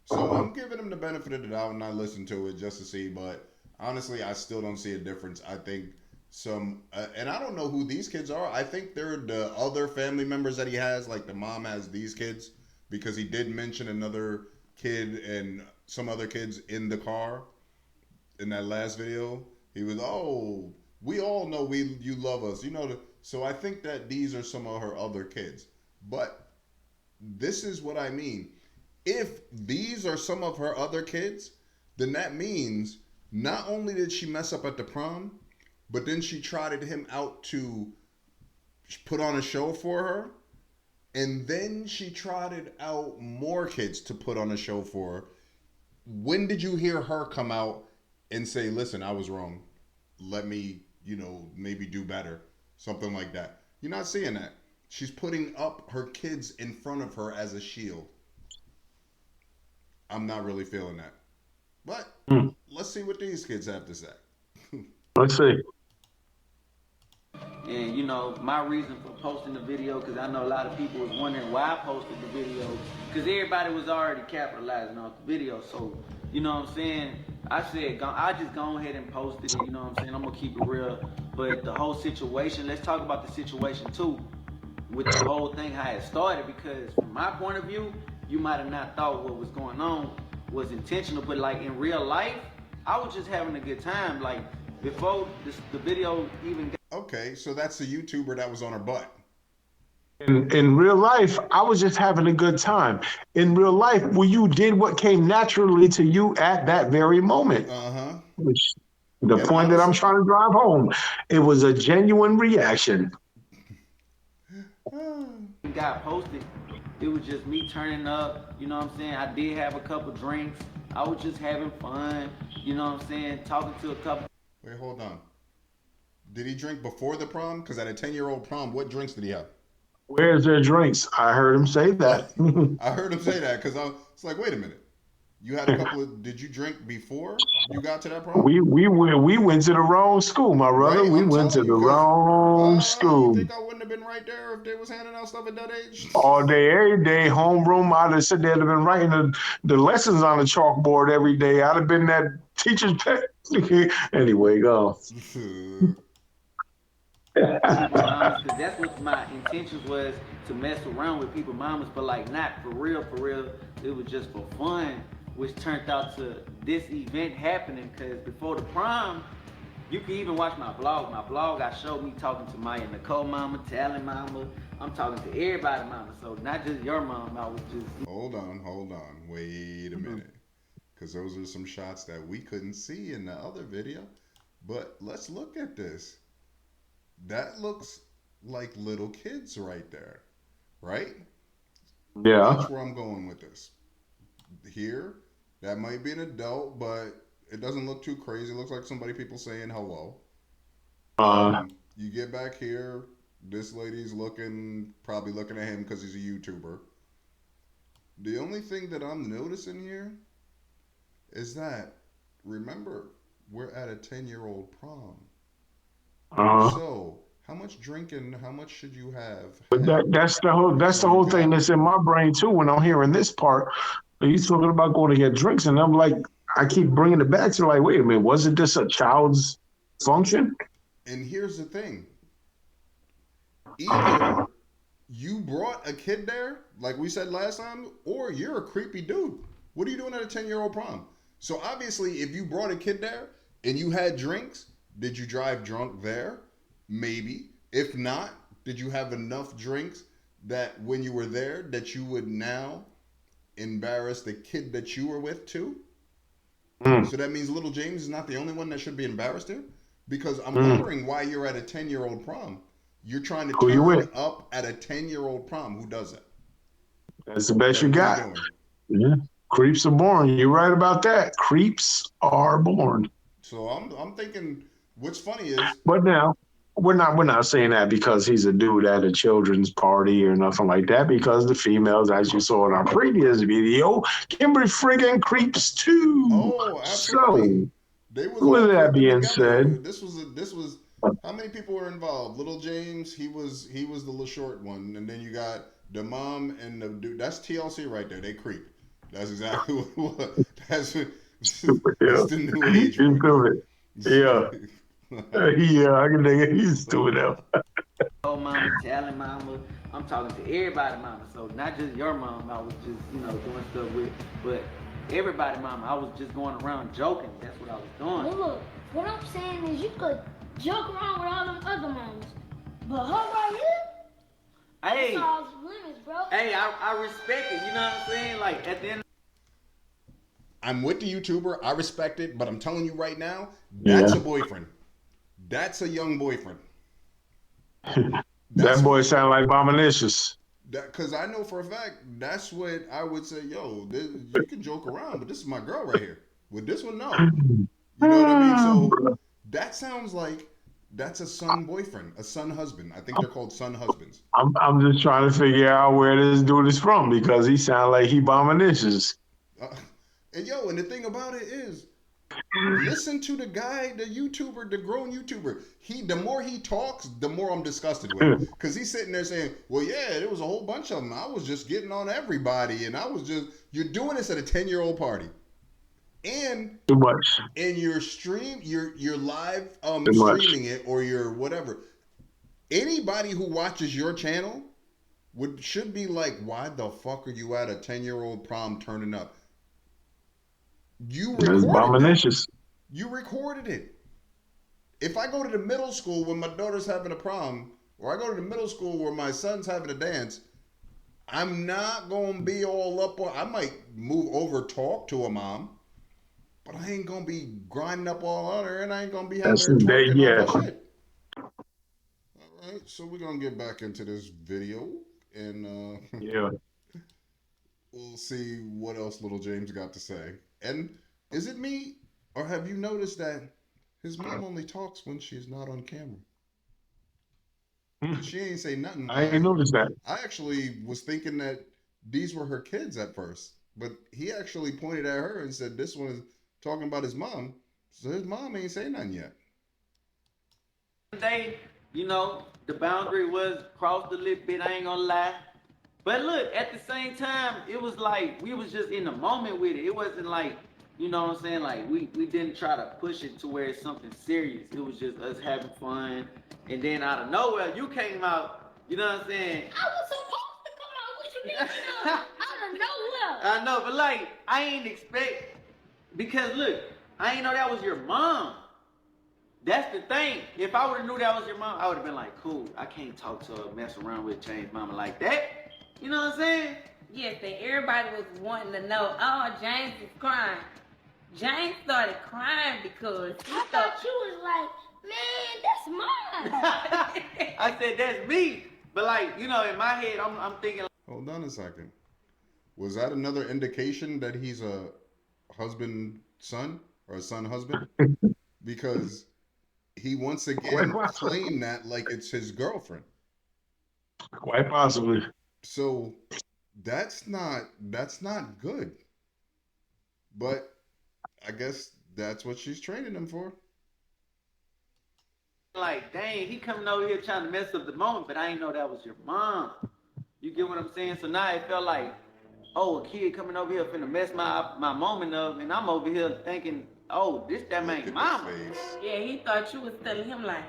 [SPEAKER 2] So I'm giving him the benefit of the doubt and I listen to it just to see. But honestly, I still don't see a difference. I think and I don't know who these kids are. I think they're the other family members that he has. Like the mom has these kids, because he did mention another kid and some other kids in the car in that last video. He was, oh, we all know you love us, you know. So I think that these are some of her other kids. But this is what I mean. If these are some of her other kids, then that means not only did she mess up at the prom, but then she trotted him out to put on a show for her. And then she trotted out more kids to put on a show for her. When did you hear her come out and say, listen, I was wrong. Let me, maybe do better? Something like that. You're not seeing that. She's putting up her kids in front of her as a shield. I'm not really feeling that. But
[SPEAKER 1] Hmm.
[SPEAKER 2] let's see what these kids have to say.
[SPEAKER 1] Let's see.
[SPEAKER 5] And my reason for posting the video, because I know a lot of people was wondering why I posted the video, because everybody was already capitalizing off the video. So you know what I'm saying, I said I just go ahead and posted it. You know what I'm saying, I'm gonna keep it real. But the whole situation, let's talk about the situation too, with the whole thing, how it started. Because from my point of view, you might have not thought what was going on was intentional, but like in real life, I was just having a good time. Like before the video even
[SPEAKER 2] Okay, so that's the YouTuber that was on her butt.
[SPEAKER 1] In real life, I was just having a good time. In real life, well, you did what came naturally to you at that very moment,
[SPEAKER 2] Uh huh.
[SPEAKER 1] which the
[SPEAKER 2] And
[SPEAKER 1] point that I'm
[SPEAKER 2] honestly,
[SPEAKER 1] trying to drive home, it was a genuine reaction.
[SPEAKER 5] got posted, it was just me turning up. You know what I'm saying? I did have a couple drinks. I was just having fun. You know what I'm saying? Talking to a couple.
[SPEAKER 2] wait, hold on. Did he drink before the prom? Because at a 10-year-old prom, what drinks did he have?
[SPEAKER 1] Where's their drinks? I heard him say
[SPEAKER 2] Oh,
[SPEAKER 1] that.
[SPEAKER 2] I heard him say that because it's like, wait a minute. You had a couple of. Did you drink before you got to that prom?
[SPEAKER 1] We went to the wrong school, my brother.
[SPEAKER 2] Right,
[SPEAKER 1] We
[SPEAKER 2] I'm
[SPEAKER 1] went to
[SPEAKER 2] telling
[SPEAKER 1] the
[SPEAKER 2] you, because
[SPEAKER 1] wrong
[SPEAKER 2] you
[SPEAKER 1] school.
[SPEAKER 2] think I wouldn't have been right there if they was handing out stuff at that age?
[SPEAKER 1] All day, every day, homeroom. I'd have said they'd have been writing the lessons on the chalkboard every day. I'd have been that teacher's pet. Anyway, go.
[SPEAKER 5] People mamas, because that's what my intentions was, to mess around with people mamas, but like not for real, for real. It was just for fun, which turned out to this event happening. Because before the prom, you can even watch my blog. My blog, I showed me talking to Maya Nicole mama, Talent mama. I'm talking to everybody mama, so not just your mom. I was just.
[SPEAKER 2] Hold on. Wait a minute. Because those are some shots that we couldn't see in the other video. But let's look at this. That looks like little kids right there, right?
[SPEAKER 1] Yeah.
[SPEAKER 2] Watch where I'm going with this. Here, that might be an adult, but it doesn't look too crazy. It looks like people saying hello.
[SPEAKER 1] Uh,
[SPEAKER 2] You get back here, this lady's probably looking at him because he's a YouTuber. The only thing that I'm noticing here is that, remember, we're at a 10-year-old prom.
[SPEAKER 1] Uh-huh.
[SPEAKER 2] So, how much drinking, how much should you have
[SPEAKER 1] But
[SPEAKER 2] had
[SPEAKER 1] that's
[SPEAKER 2] before
[SPEAKER 1] the
[SPEAKER 2] you
[SPEAKER 1] whole thing
[SPEAKER 2] got
[SPEAKER 1] that's in my brain too when I'm hearing this part. He's talking about going to get drinks, and I'm like, I keep bringing it back to like, wait a minute, wasn't this a child's function?
[SPEAKER 2] And here's the thing. Either you brought a kid there, like we said last time, or you're a creepy dude. What are you doing at a 10-year-old prom? So obviously, if you brought a kid there and you had drinks, did you drive drunk there? Maybe. If not, did you have enough drinks that when you were there that you would now embarrass the kid that you were with too?
[SPEAKER 1] Mm,
[SPEAKER 2] So that means little James is not the only one that should be embarrassed here? Because I'm
[SPEAKER 1] mm.
[SPEAKER 2] wondering why you're at a 10-year-old prom. You're trying to
[SPEAKER 1] Who you
[SPEAKER 2] turn
[SPEAKER 1] with?
[SPEAKER 2] up at a 10-year-old prom. Who does that?
[SPEAKER 1] That's the best you
[SPEAKER 2] Then what are you
[SPEAKER 1] got.
[SPEAKER 2] doing?
[SPEAKER 1] Yeah. Creeps are born. You're right about that. Creeps are born.
[SPEAKER 2] So I'm thinking what's funny is
[SPEAKER 1] But now we're not saying that because he's a dude at a children's party or nothing like that. Because the females, as you saw in our previous video, can be friggin' creeps too.
[SPEAKER 2] oh, absolutely.
[SPEAKER 1] So,
[SPEAKER 2] They was
[SPEAKER 1] with
[SPEAKER 2] all
[SPEAKER 1] that
[SPEAKER 2] creeping
[SPEAKER 1] being
[SPEAKER 2] together.
[SPEAKER 1] said,
[SPEAKER 2] This was how many people were involved? Little James, he was the little short one, and then you got the mom and the dude. That's TLC right there. They creep. That's exactly what it was. That's
[SPEAKER 1] stupid.
[SPEAKER 2] it's
[SPEAKER 1] Yeah,
[SPEAKER 2] the new
[SPEAKER 1] he's
[SPEAKER 2] age right
[SPEAKER 1] stupid. Yeah,
[SPEAKER 2] there.
[SPEAKER 1] yeah, I can think it. He's stupid now.
[SPEAKER 5] Oh, mama, telling mama. I'm talking to everybody, mama. So not just your mom. I was just, doing stuff with, but everybody, mama. I was just going around joking. That's what I was
[SPEAKER 4] But
[SPEAKER 5] doing.
[SPEAKER 4] look, what I'm saying is you could joke around with all them other moms. But her right here,
[SPEAKER 5] Hey,
[SPEAKER 4] it's off limits, bro.
[SPEAKER 5] hey, I respect it. You know what I'm saying? Like at the end.
[SPEAKER 2] I'm with the YouTuber. I respect it, but I'm telling you right now, that's a
[SPEAKER 1] Yeah,
[SPEAKER 2] boyfriend. That's a young boyfriend. That's
[SPEAKER 1] that
[SPEAKER 2] a
[SPEAKER 1] boy sound like Bominicious.
[SPEAKER 2] because I know for a fact that's what I would say. Yo, you can joke around, but this is my girl right here. With this one, no. You know what I mean? So that sounds like that's a son boyfriend, a son husband. I think they're called son husbands.
[SPEAKER 1] I'm just trying to figure out where this dude is from because he sound like he Bominicious.
[SPEAKER 2] Uh, and yo, and the thing about it is, listen to the guy, the YouTuber, the grown YouTuber. The more he talks, the more I'm disgusted with him. Cause he's sitting there saying, well, yeah, there was a whole bunch of them. I was just getting on everybody. And you're doing this at a 10-year-old party. And
[SPEAKER 1] Too much.
[SPEAKER 2] in your stream, you're live
[SPEAKER 1] Too much.
[SPEAKER 2] streaming it or you're whatever. Anybody who watches your channel should be like, why the fuck are you at a 10-year-old prom turning up? You
[SPEAKER 1] It's
[SPEAKER 2] recorded that.
[SPEAKER 1] Bominicious.
[SPEAKER 2] You recorded it. If I go to the middle school when my daughter's having a prom, or I go to the middle school where my son's having a dance, I'm not gonna be all up on. I might move over, talk to a mom, but I ain't gonna be grinding up all on her, and I ain't gonna be having
[SPEAKER 1] That's
[SPEAKER 2] her twerking off
[SPEAKER 1] yeah.
[SPEAKER 2] her shit. All right, so we're gonna get back into this video, and
[SPEAKER 1] Yeah.
[SPEAKER 2] we'll see what else little James got to say. And is it me, or have you noticed that his mom only talks when she's not on camera? Cause she ain't say nothing.
[SPEAKER 1] I ain't noticed that.
[SPEAKER 2] I actually was thinking that these were her kids at first, but he actually pointed at her and said, "This one is talking about his mom." So his mom ain't say nothing yet.
[SPEAKER 5] Day, the boundary was crossed a little bit. I ain't gonna lie. But look, at the same time, it was like we was just in the moment with it. It wasn't like, you know what I'm saying? Like we didn't try to push it to where it's something serious. It was just us having fun. And then out of nowhere, you came out, you know what I'm saying?
[SPEAKER 4] I was supposed to come out. What you mean? Out of nowhere.
[SPEAKER 5] I know, but like, I ain't expect, because look, I ain't know that was your mom. That's the thing. If I would have knew that was your mom, I would have been like, cool, I can't talk to her, mess around with James' mama like that. You know what I'm saying?
[SPEAKER 3] Yes, and everybody was wanting to know, oh, James is crying. James started crying because he
[SPEAKER 4] I thought you was like, man, that's mine.
[SPEAKER 5] I said, that's me. But like, in my head, I'm thinking like,
[SPEAKER 2] Hold on a second. Was that another indication that he's a husband son or a son husband? Because he once
[SPEAKER 1] Quite
[SPEAKER 2] again
[SPEAKER 1] possibly.
[SPEAKER 2] claimed that like it's his girlfriend.
[SPEAKER 1] Quite possibly.
[SPEAKER 2] So that's not good. But I guess that's what she's training him for.
[SPEAKER 5] Like, dang, he coming over here trying to mess up the moment, but I ain't know that was your mom. You get what I'm saying? So now it felt like, oh, a kid coming over here finna mess my moment up, and I'm over here thinking, oh, this that
[SPEAKER 2] Look
[SPEAKER 5] man
[SPEAKER 2] at
[SPEAKER 5] mama.
[SPEAKER 2] the face.
[SPEAKER 3] Yeah, he thought you was telling him like,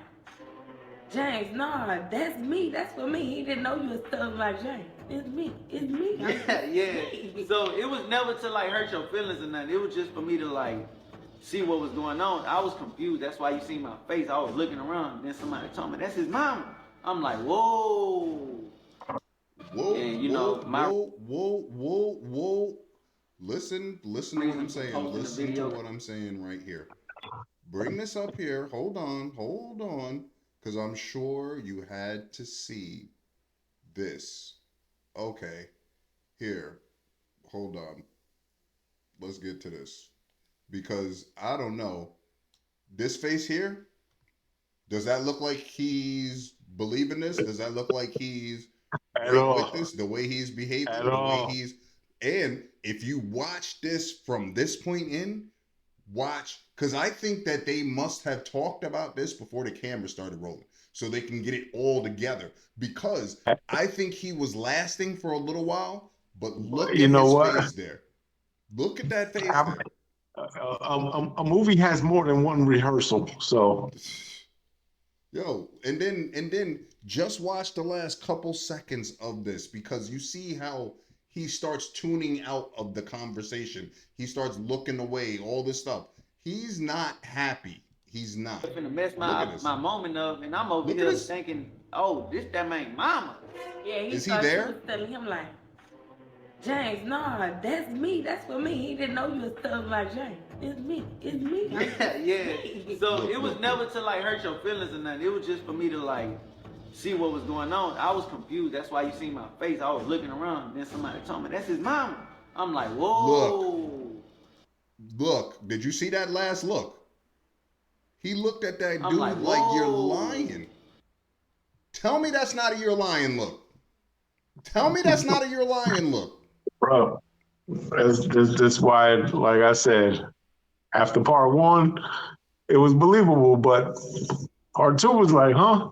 [SPEAKER 3] James, nah, that's me. That's for me. He didn't know you was telling him like, James, it's me. It's me.
[SPEAKER 5] Yeah, yeah. So it was never to like hurt your feelings or nothing. It was just for me to like see what was going on. I was confused. That's why you see my face. I was looking around. Then somebody told me that's his mama. I'm like, whoa.
[SPEAKER 2] Whoa,
[SPEAKER 5] And you
[SPEAKER 2] whoa,
[SPEAKER 5] know, my
[SPEAKER 2] whoa, whoa, whoa, whoa. Listen to what
[SPEAKER 5] reason
[SPEAKER 2] I'm
[SPEAKER 5] for
[SPEAKER 2] saying.
[SPEAKER 5] posting the
[SPEAKER 2] Listen to
[SPEAKER 5] video.
[SPEAKER 2] what I'm saying right here. Bring this up here. Hold on. Because I'm sure you had to see this. Okay, here. Hold on. Let's get to this. Because I don't know. This face here, does that look like he's believing this? Does that look like he's
[SPEAKER 1] At
[SPEAKER 2] great with
[SPEAKER 1] all.
[SPEAKER 2] this? The way he's
[SPEAKER 1] At
[SPEAKER 2] behaving, the way
[SPEAKER 1] all.
[SPEAKER 2] he's. And if you watch this from this point in, watch, because I think that they must have talked about this before the camera started rolling so they can get it all together. Because I think he was lasting for a little while, but look
[SPEAKER 1] You
[SPEAKER 2] at
[SPEAKER 1] know
[SPEAKER 2] his
[SPEAKER 1] what?
[SPEAKER 2] face there. Look at that face there.
[SPEAKER 1] A movie has more than one rehearsal, so
[SPEAKER 2] Yo, and then just watch the last couple seconds of this because you see how he starts tuning out of the conversation. He starts looking away, all this stuff. He's not happy. He's not.
[SPEAKER 5] Finna mess
[SPEAKER 2] Look at
[SPEAKER 5] my
[SPEAKER 2] this.
[SPEAKER 5] moment up, and I'm over
[SPEAKER 2] Look at
[SPEAKER 5] here
[SPEAKER 2] this.
[SPEAKER 5] thinking, oh, this that man mama.
[SPEAKER 3] Yeah, he
[SPEAKER 2] Is he
[SPEAKER 3] thought you was
[SPEAKER 2] there?
[SPEAKER 3] telling him like, James, nah, that's me. That's for me. He didn't know you was telling him like, James, it's me. It's me.
[SPEAKER 5] Yeah, yeah. So
[SPEAKER 2] Look,
[SPEAKER 5] it was
[SPEAKER 2] look,
[SPEAKER 5] never
[SPEAKER 2] look.
[SPEAKER 5] to like hurt your feelings or nothing. It was just for me to like see what was going on. I was confused. That's why you see my face. I was looking around. Then somebody told me that's his mama. I'm like,
[SPEAKER 2] Look.
[SPEAKER 5] whoa.
[SPEAKER 2] Look. Did you see that last look? He looked at that
[SPEAKER 5] I'm like,
[SPEAKER 2] dude like you're
[SPEAKER 5] whoa.
[SPEAKER 2] lying. Tell me that's not a you're lying look. Tell me that's not a you're lying look.
[SPEAKER 1] bro, that's why, like I said, after part one, it was believable, but part two was like, huh?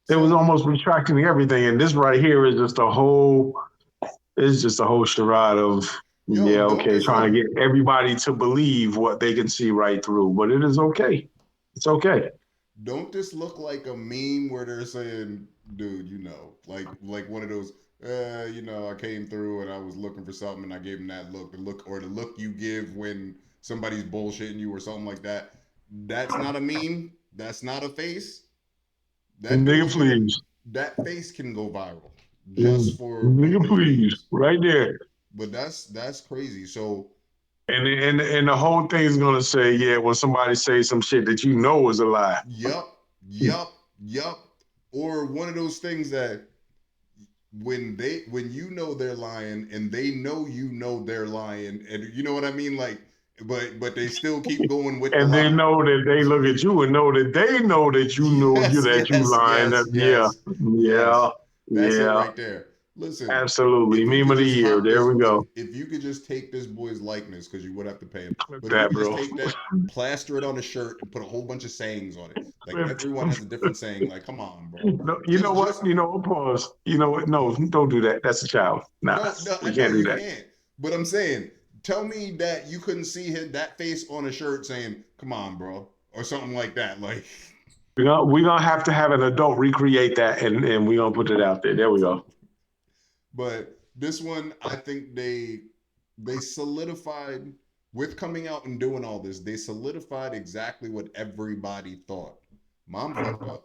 [SPEAKER 1] It was
[SPEAKER 2] So
[SPEAKER 1] almost retracting everything, and this right here is just a whole. It's just a whole charade of
[SPEAKER 2] yo,
[SPEAKER 1] yeah,
[SPEAKER 2] don't
[SPEAKER 1] okay,
[SPEAKER 2] this
[SPEAKER 1] trying
[SPEAKER 2] look
[SPEAKER 1] to get everybody to believe what they can see right through, but it is okay. It's okay.
[SPEAKER 2] don't this look like a meme where they're saying, dude, like one of those, I came through and I was looking for something and I gave him that look, the look you give when somebody's bullshitting you or something like that. That's not a meme. That's not a face. That
[SPEAKER 1] Nigga,
[SPEAKER 2] dude's gonna,
[SPEAKER 1] please.
[SPEAKER 2] that face can go viral just
[SPEAKER 1] Mm,
[SPEAKER 2] for one of
[SPEAKER 1] nigga,
[SPEAKER 2] those
[SPEAKER 1] please.
[SPEAKER 2] memes.
[SPEAKER 1] Right there.
[SPEAKER 2] But that's crazy. So
[SPEAKER 1] And the whole thing is gonna say, yeah, when somebody says some shit that you know is a lie.
[SPEAKER 2] yup, yup, yup. Or one of those things that when you know they're lying and they know they're lying and you know what I mean, like, but they still keep going with the
[SPEAKER 1] And they
[SPEAKER 2] lie.
[SPEAKER 1] know that they look at you and know that they know that you know you
[SPEAKER 2] Yes,
[SPEAKER 1] that you
[SPEAKER 2] yes,
[SPEAKER 1] lying.
[SPEAKER 2] yes,
[SPEAKER 1] That yeah,
[SPEAKER 2] yes,
[SPEAKER 1] yeah,
[SPEAKER 2] yes. That's it
[SPEAKER 1] yeah.
[SPEAKER 2] right there. Listen,
[SPEAKER 1] Absolutely.
[SPEAKER 2] if you
[SPEAKER 1] Meme
[SPEAKER 2] could
[SPEAKER 1] of the
[SPEAKER 2] just
[SPEAKER 1] year.
[SPEAKER 2] hop
[SPEAKER 1] There
[SPEAKER 2] this,
[SPEAKER 1] we go.
[SPEAKER 2] if you could just take this boy's likeness, because you would have to pay him,
[SPEAKER 1] Clip
[SPEAKER 2] but if you
[SPEAKER 1] that,
[SPEAKER 2] could just
[SPEAKER 1] bro.
[SPEAKER 2] take that, plaster it on a shirt, and put a whole bunch of sayings on it, like
[SPEAKER 1] Clip.
[SPEAKER 2] everyone has a different saying. Like, come on, bro.
[SPEAKER 1] No, you know
[SPEAKER 2] Just
[SPEAKER 1] what? You know, pause. You know what? No, don't do that. That's a child. Nah,
[SPEAKER 2] no, no, I
[SPEAKER 1] we
[SPEAKER 2] know
[SPEAKER 1] can't do
[SPEAKER 2] you
[SPEAKER 1] that.
[SPEAKER 2] can't. But I'm saying, tell me that you couldn't see that face on a shirt saying, "Come on, bro," or something like that. Like,
[SPEAKER 1] We're gonna have to have an adult recreate that, and we're gonna put it out there. There we go.
[SPEAKER 2] but this one, I think they solidified with coming out and doing all this. They solidified exactly what everybody thought. Mom fucked up.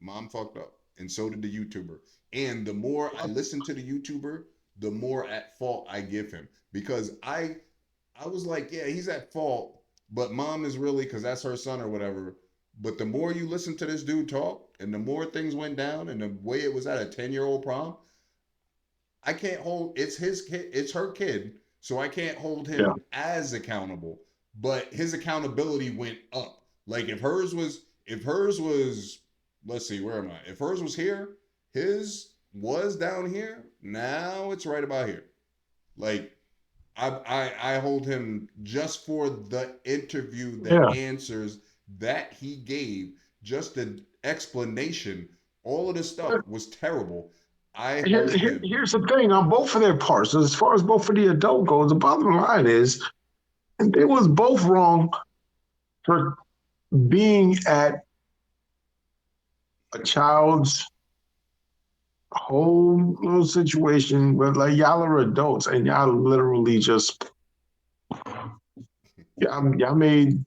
[SPEAKER 2] Mom fucked up, and so did the YouTuber. And the more I listen to the YouTuber, the more at fault I give him because I was like, yeah, he's at fault, but mom is really because that's her son or whatever. But the more you listen to this dude talk, and the more things went down, and the way it was at a 10-year-old prom, I can't hold. It's his kid. It's her kid. So I can't hold
[SPEAKER 1] Yeah.
[SPEAKER 2] him as accountable. But his accountability went up. Like if hers was, let's see, where am I? If hers was here, his was down here, now it's right about here. Like I hold him just for the interview, the
[SPEAKER 1] Yeah.
[SPEAKER 2] answers that he gave, just the explanation. All of this stuff was terrible. I hold him.
[SPEAKER 1] Here's the thing on both of their parts. As far as both of the adult goes, the bottom line is they was both wrong for being at a child's whole little situation. But like y'all are adults and y'all literally just y'all made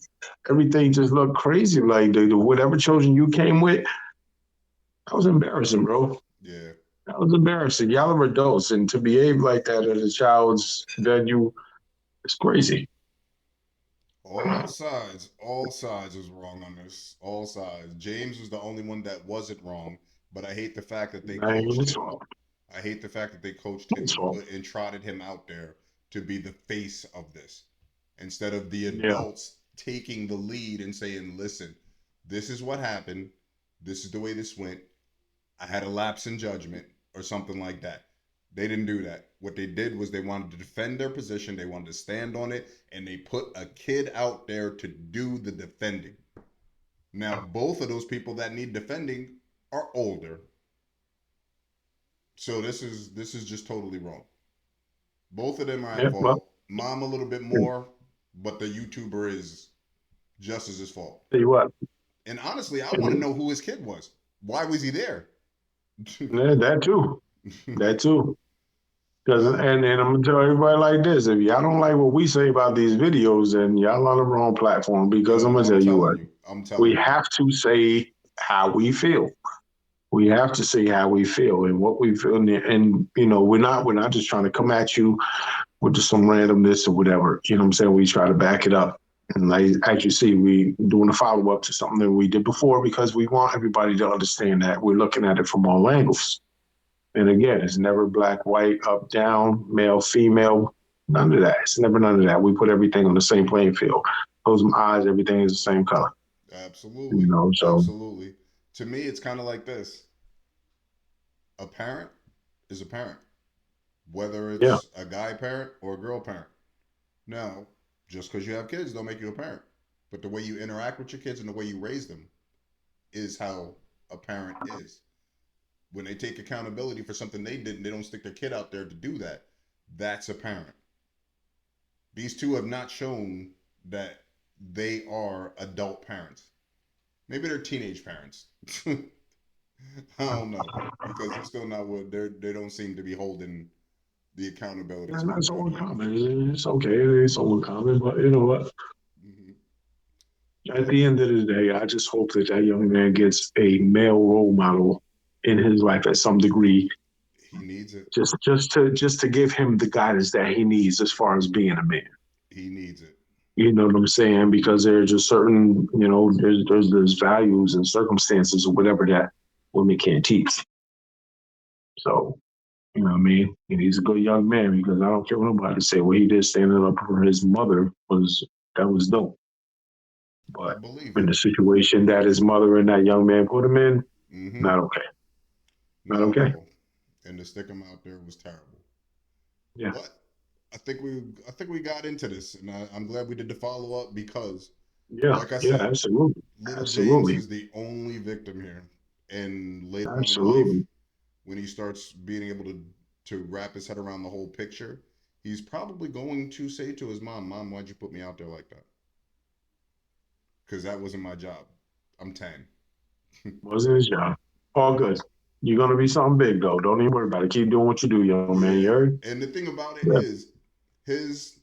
[SPEAKER 1] everything just look crazy. Like the whatever children you came with, that was embarrassing, bro.
[SPEAKER 2] Yeah.
[SPEAKER 1] That was embarrassing. Y'all are adults, and to behave like that at a child's venue is crazy.
[SPEAKER 2] All sides was wrong on this. All sides. James was the only one that wasn't wrong, but I hate the fact that they
[SPEAKER 1] Man,
[SPEAKER 2] coached
[SPEAKER 1] it's
[SPEAKER 2] him.
[SPEAKER 1] all.
[SPEAKER 2] I hate the fact that they coached him
[SPEAKER 1] It's
[SPEAKER 2] and
[SPEAKER 1] all.
[SPEAKER 2] put and trotted him out there to be the face of this instead of the
[SPEAKER 1] Yeah.
[SPEAKER 2] adults taking the lead and saying, "Listen, this is what happened. This is the way this went. I had a lapse in judgment or something like that." They didn't do that. What they did was they wanted to defend their position, they wanted to stand on it, and they put a kid out there to do the defending. Now, both of those people that need defending are older. So this is just totally wrong. Both of them are at
[SPEAKER 1] Yeah. Well,
[SPEAKER 2] fault. Mom a little bit more, but the YouTuber is just as his fault.
[SPEAKER 1] tell you what.
[SPEAKER 2] And honestly, I want to know who his kid was. Why was he there?
[SPEAKER 1] Yeah, that too. That too. Because
[SPEAKER 2] Well,
[SPEAKER 1] and I'm gonna tell everybody like this: if y'all don't like what we say about these videos, then y'all on the wrong platform. Because I'm
[SPEAKER 2] yo,
[SPEAKER 1] gonna
[SPEAKER 2] I'm
[SPEAKER 1] tell you
[SPEAKER 2] telling
[SPEAKER 1] what,
[SPEAKER 2] you. I'm
[SPEAKER 1] we
[SPEAKER 2] telling you.
[SPEAKER 1] have to say how we feel. We have to say how we feel and what we feel, and you know, we're not just trying to come at you with just some randomness or whatever. You know what I'm saying? We try to back it up. And like as you see, we doing a follow up to something that we did before because we want everybody to understand that we're looking at it from all angles. And again, it's never black, white, up, down, male, female, none of that. It's never none of that. We put everything on the same playing field. Close my eyes, everything is the same color. You
[SPEAKER 2] Absolutely.
[SPEAKER 1] know, so
[SPEAKER 2] Absolutely. To me, it's kind of like this. A parent is a parent, whether
[SPEAKER 1] yeah,
[SPEAKER 2] it's a guy parent or a girl parent. Now, just because you have kids don't make you a parent. But the way you interact with your kids and the way you raise them is how a parent is. When they take accountability for something they did and they don't stick their kid out there to do that, that's a parent. These two have not shown that they are adult parents. Maybe they're teenage parents. I don't know because they're still not what they don't seem to be holding the accountability to
[SPEAKER 1] and
[SPEAKER 2] their
[SPEAKER 1] that's
[SPEAKER 2] job
[SPEAKER 1] all
[SPEAKER 2] yet.
[SPEAKER 1] common. It's okay. It's all common. But you know what?
[SPEAKER 2] Hmm.
[SPEAKER 1] At
[SPEAKER 2] But
[SPEAKER 1] the end of the day, I just hope that that young man gets a male role model in his life at some degree,
[SPEAKER 2] he needs it.
[SPEAKER 1] just to give him the guidance that he needs as far as being a man.
[SPEAKER 2] He needs it.
[SPEAKER 1] You know what I'm saying? Because there are just certain, you know, there's values and circumstances or whatever that women can't teach. So, you know what I mean? And he's a good young man because I don't care what nobody say. What he did standing up for his mother was dope.
[SPEAKER 2] I
[SPEAKER 1] But
[SPEAKER 2] believe
[SPEAKER 1] in
[SPEAKER 2] it.
[SPEAKER 1] the situation that his mother and that young man put him in,
[SPEAKER 2] Hmm.
[SPEAKER 1] not okay. Not
[SPEAKER 2] Not at
[SPEAKER 1] okay.
[SPEAKER 2] all. And to stick him out there was terrible.
[SPEAKER 1] Yeah.
[SPEAKER 2] But I think we got into this, and I'm glad we did the follow up because,
[SPEAKER 1] Yeah.
[SPEAKER 2] like I
[SPEAKER 1] Yeah.
[SPEAKER 2] said,
[SPEAKER 1] Absolutely.
[SPEAKER 2] Little James
[SPEAKER 1] Absolutely.
[SPEAKER 2] is the only victim here. And later on in life,
[SPEAKER 1] Absolutely.
[SPEAKER 2] when he starts being able to wrap his head around the whole picture, he's probably going to say to his mom, "Mom, why'd you put me out there like that? Because that wasn't my job. I'm 10."
[SPEAKER 1] Wasn't his job. All good. You're gonna be something big though. Don't even worry about it. Keep doing what you do, young man. You
[SPEAKER 2] Yeah,
[SPEAKER 1] heard?
[SPEAKER 2] and the thing about it
[SPEAKER 1] Yeah.
[SPEAKER 2] is his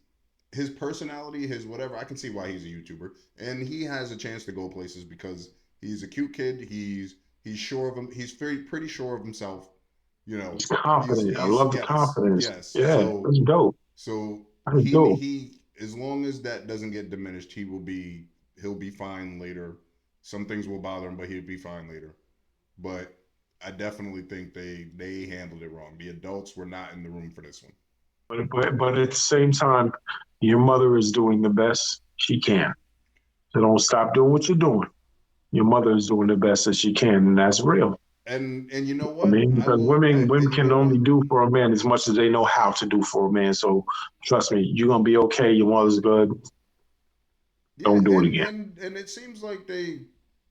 [SPEAKER 2] his personality, his whatever. I can see why he's a YouTuber, and he has a chance to go places because he's a cute kid. He's sure of him. He's very pretty sure of himself. You know,
[SPEAKER 1] He's confident. I
[SPEAKER 2] he's
[SPEAKER 1] love the confidence.
[SPEAKER 2] yes.
[SPEAKER 1] Yeah,
[SPEAKER 2] So
[SPEAKER 1] that's dope.
[SPEAKER 2] so
[SPEAKER 1] That's dope.
[SPEAKER 2] he as long as that doesn't get diminished, he'll be fine later. Some things will bother him, but he'll be fine later. But I definitely think they handled it wrong. The adults were not in the room for this one.
[SPEAKER 1] But at the same time, your mother is doing the best she can. So don't stop doing what you're doing. Your mother is doing the best that she can, and that's real.
[SPEAKER 2] And you know
[SPEAKER 1] I
[SPEAKER 2] what?
[SPEAKER 1] mean,
[SPEAKER 2] I
[SPEAKER 1] because
[SPEAKER 2] will.
[SPEAKER 1] women
[SPEAKER 2] And you
[SPEAKER 1] can
[SPEAKER 2] know
[SPEAKER 1] only
[SPEAKER 2] what?
[SPEAKER 1] do for a man as much as they know how to do for a man. So trust me, you're gonna be okay. Your mother's good.
[SPEAKER 2] Yeah,
[SPEAKER 1] Don't do it again.
[SPEAKER 2] and it seems like they,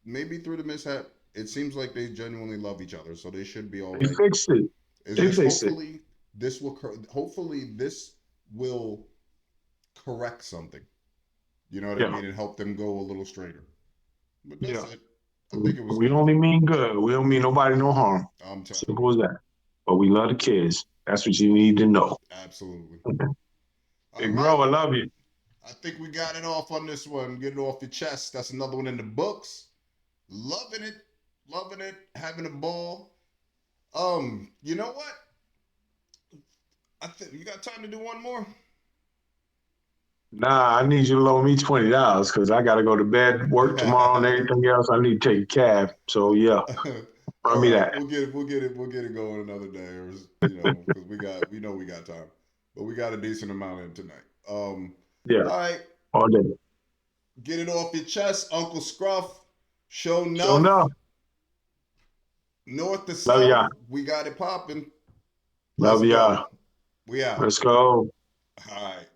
[SPEAKER 2] maybe through the mishap, it seems like they genuinely love each other, so they should be all
[SPEAKER 1] They
[SPEAKER 2] right.
[SPEAKER 1] fixed it.
[SPEAKER 2] It's
[SPEAKER 1] They
[SPEAKER 2] just
[SPEAKER 1] fixed it.
[SPEAKER 2] hopefully hopefully this will correct something. You know what I
[SPEAKER 1] Yeah,
[SPEAKER 2] mean, and help them go a little straighter. But that's
[SPEAKER 1] yeah.
[SPEAKER 2] it. I think it was
[SPEAKER 1] We
[SPEAKER 2] good
[SPEAKER 1] only
[SPEAKER 2] though.
[SPEAKER 1] mean good. We don't mean nobody no harm.
[SPEAKER 2] I'm telling you,
[SPEAKER 1] Simple as that. But we love the kids. That's what you need to know.
[SPEAKER 2] absolutely. All
[SPEAKER 1] Big
[SPEAKER 2] right,
[SPEAKER 1] bro, I love you.
[SPEAKER 2] I think we got it off on this one. Get it off your chest. That's another one in the books. Loving it, having a ball. You know what? I think you got time to do one more.
[SPEAKER 1] Nah, I need you to loan me $20 because I gotta go to bed, work tomorrow, and everything else. I need to take a cab. So yeah,
[SPEAKER 2] All
[SPEAKER 1] run me
[SPEAKER 2] right,
[SPEAKER 1] that.
[SPEAKER 2] we'll get it going another day, or you know, because we know we got time, but we got a decent amount in tonight.
[SPEAKER 1] Yeah,
[SPEAKER 2] All right,
[SPEAKER 1] all day.
[SPEAKER 2] get it off your chest, Uncle Scruff. Show
[SPEAKER 1] Sure
[SPEAKER 2] enough,
[SPEAKER 1] enough.
[SPEAKER 2] north to
[SPEAKER 1] Love
[SPEAKER 2] south.
[SPEAKER 1] y'all.
[SPEAKER 2] We got it popping. Let's
[SPEAKER 1] Love
[SPEAKER 2] go.
[SPEAKER 1] y'all.
[SPEAKER 2] We out.
[SPEAKER 1] Let's go.
[SPEAKER 2] All right.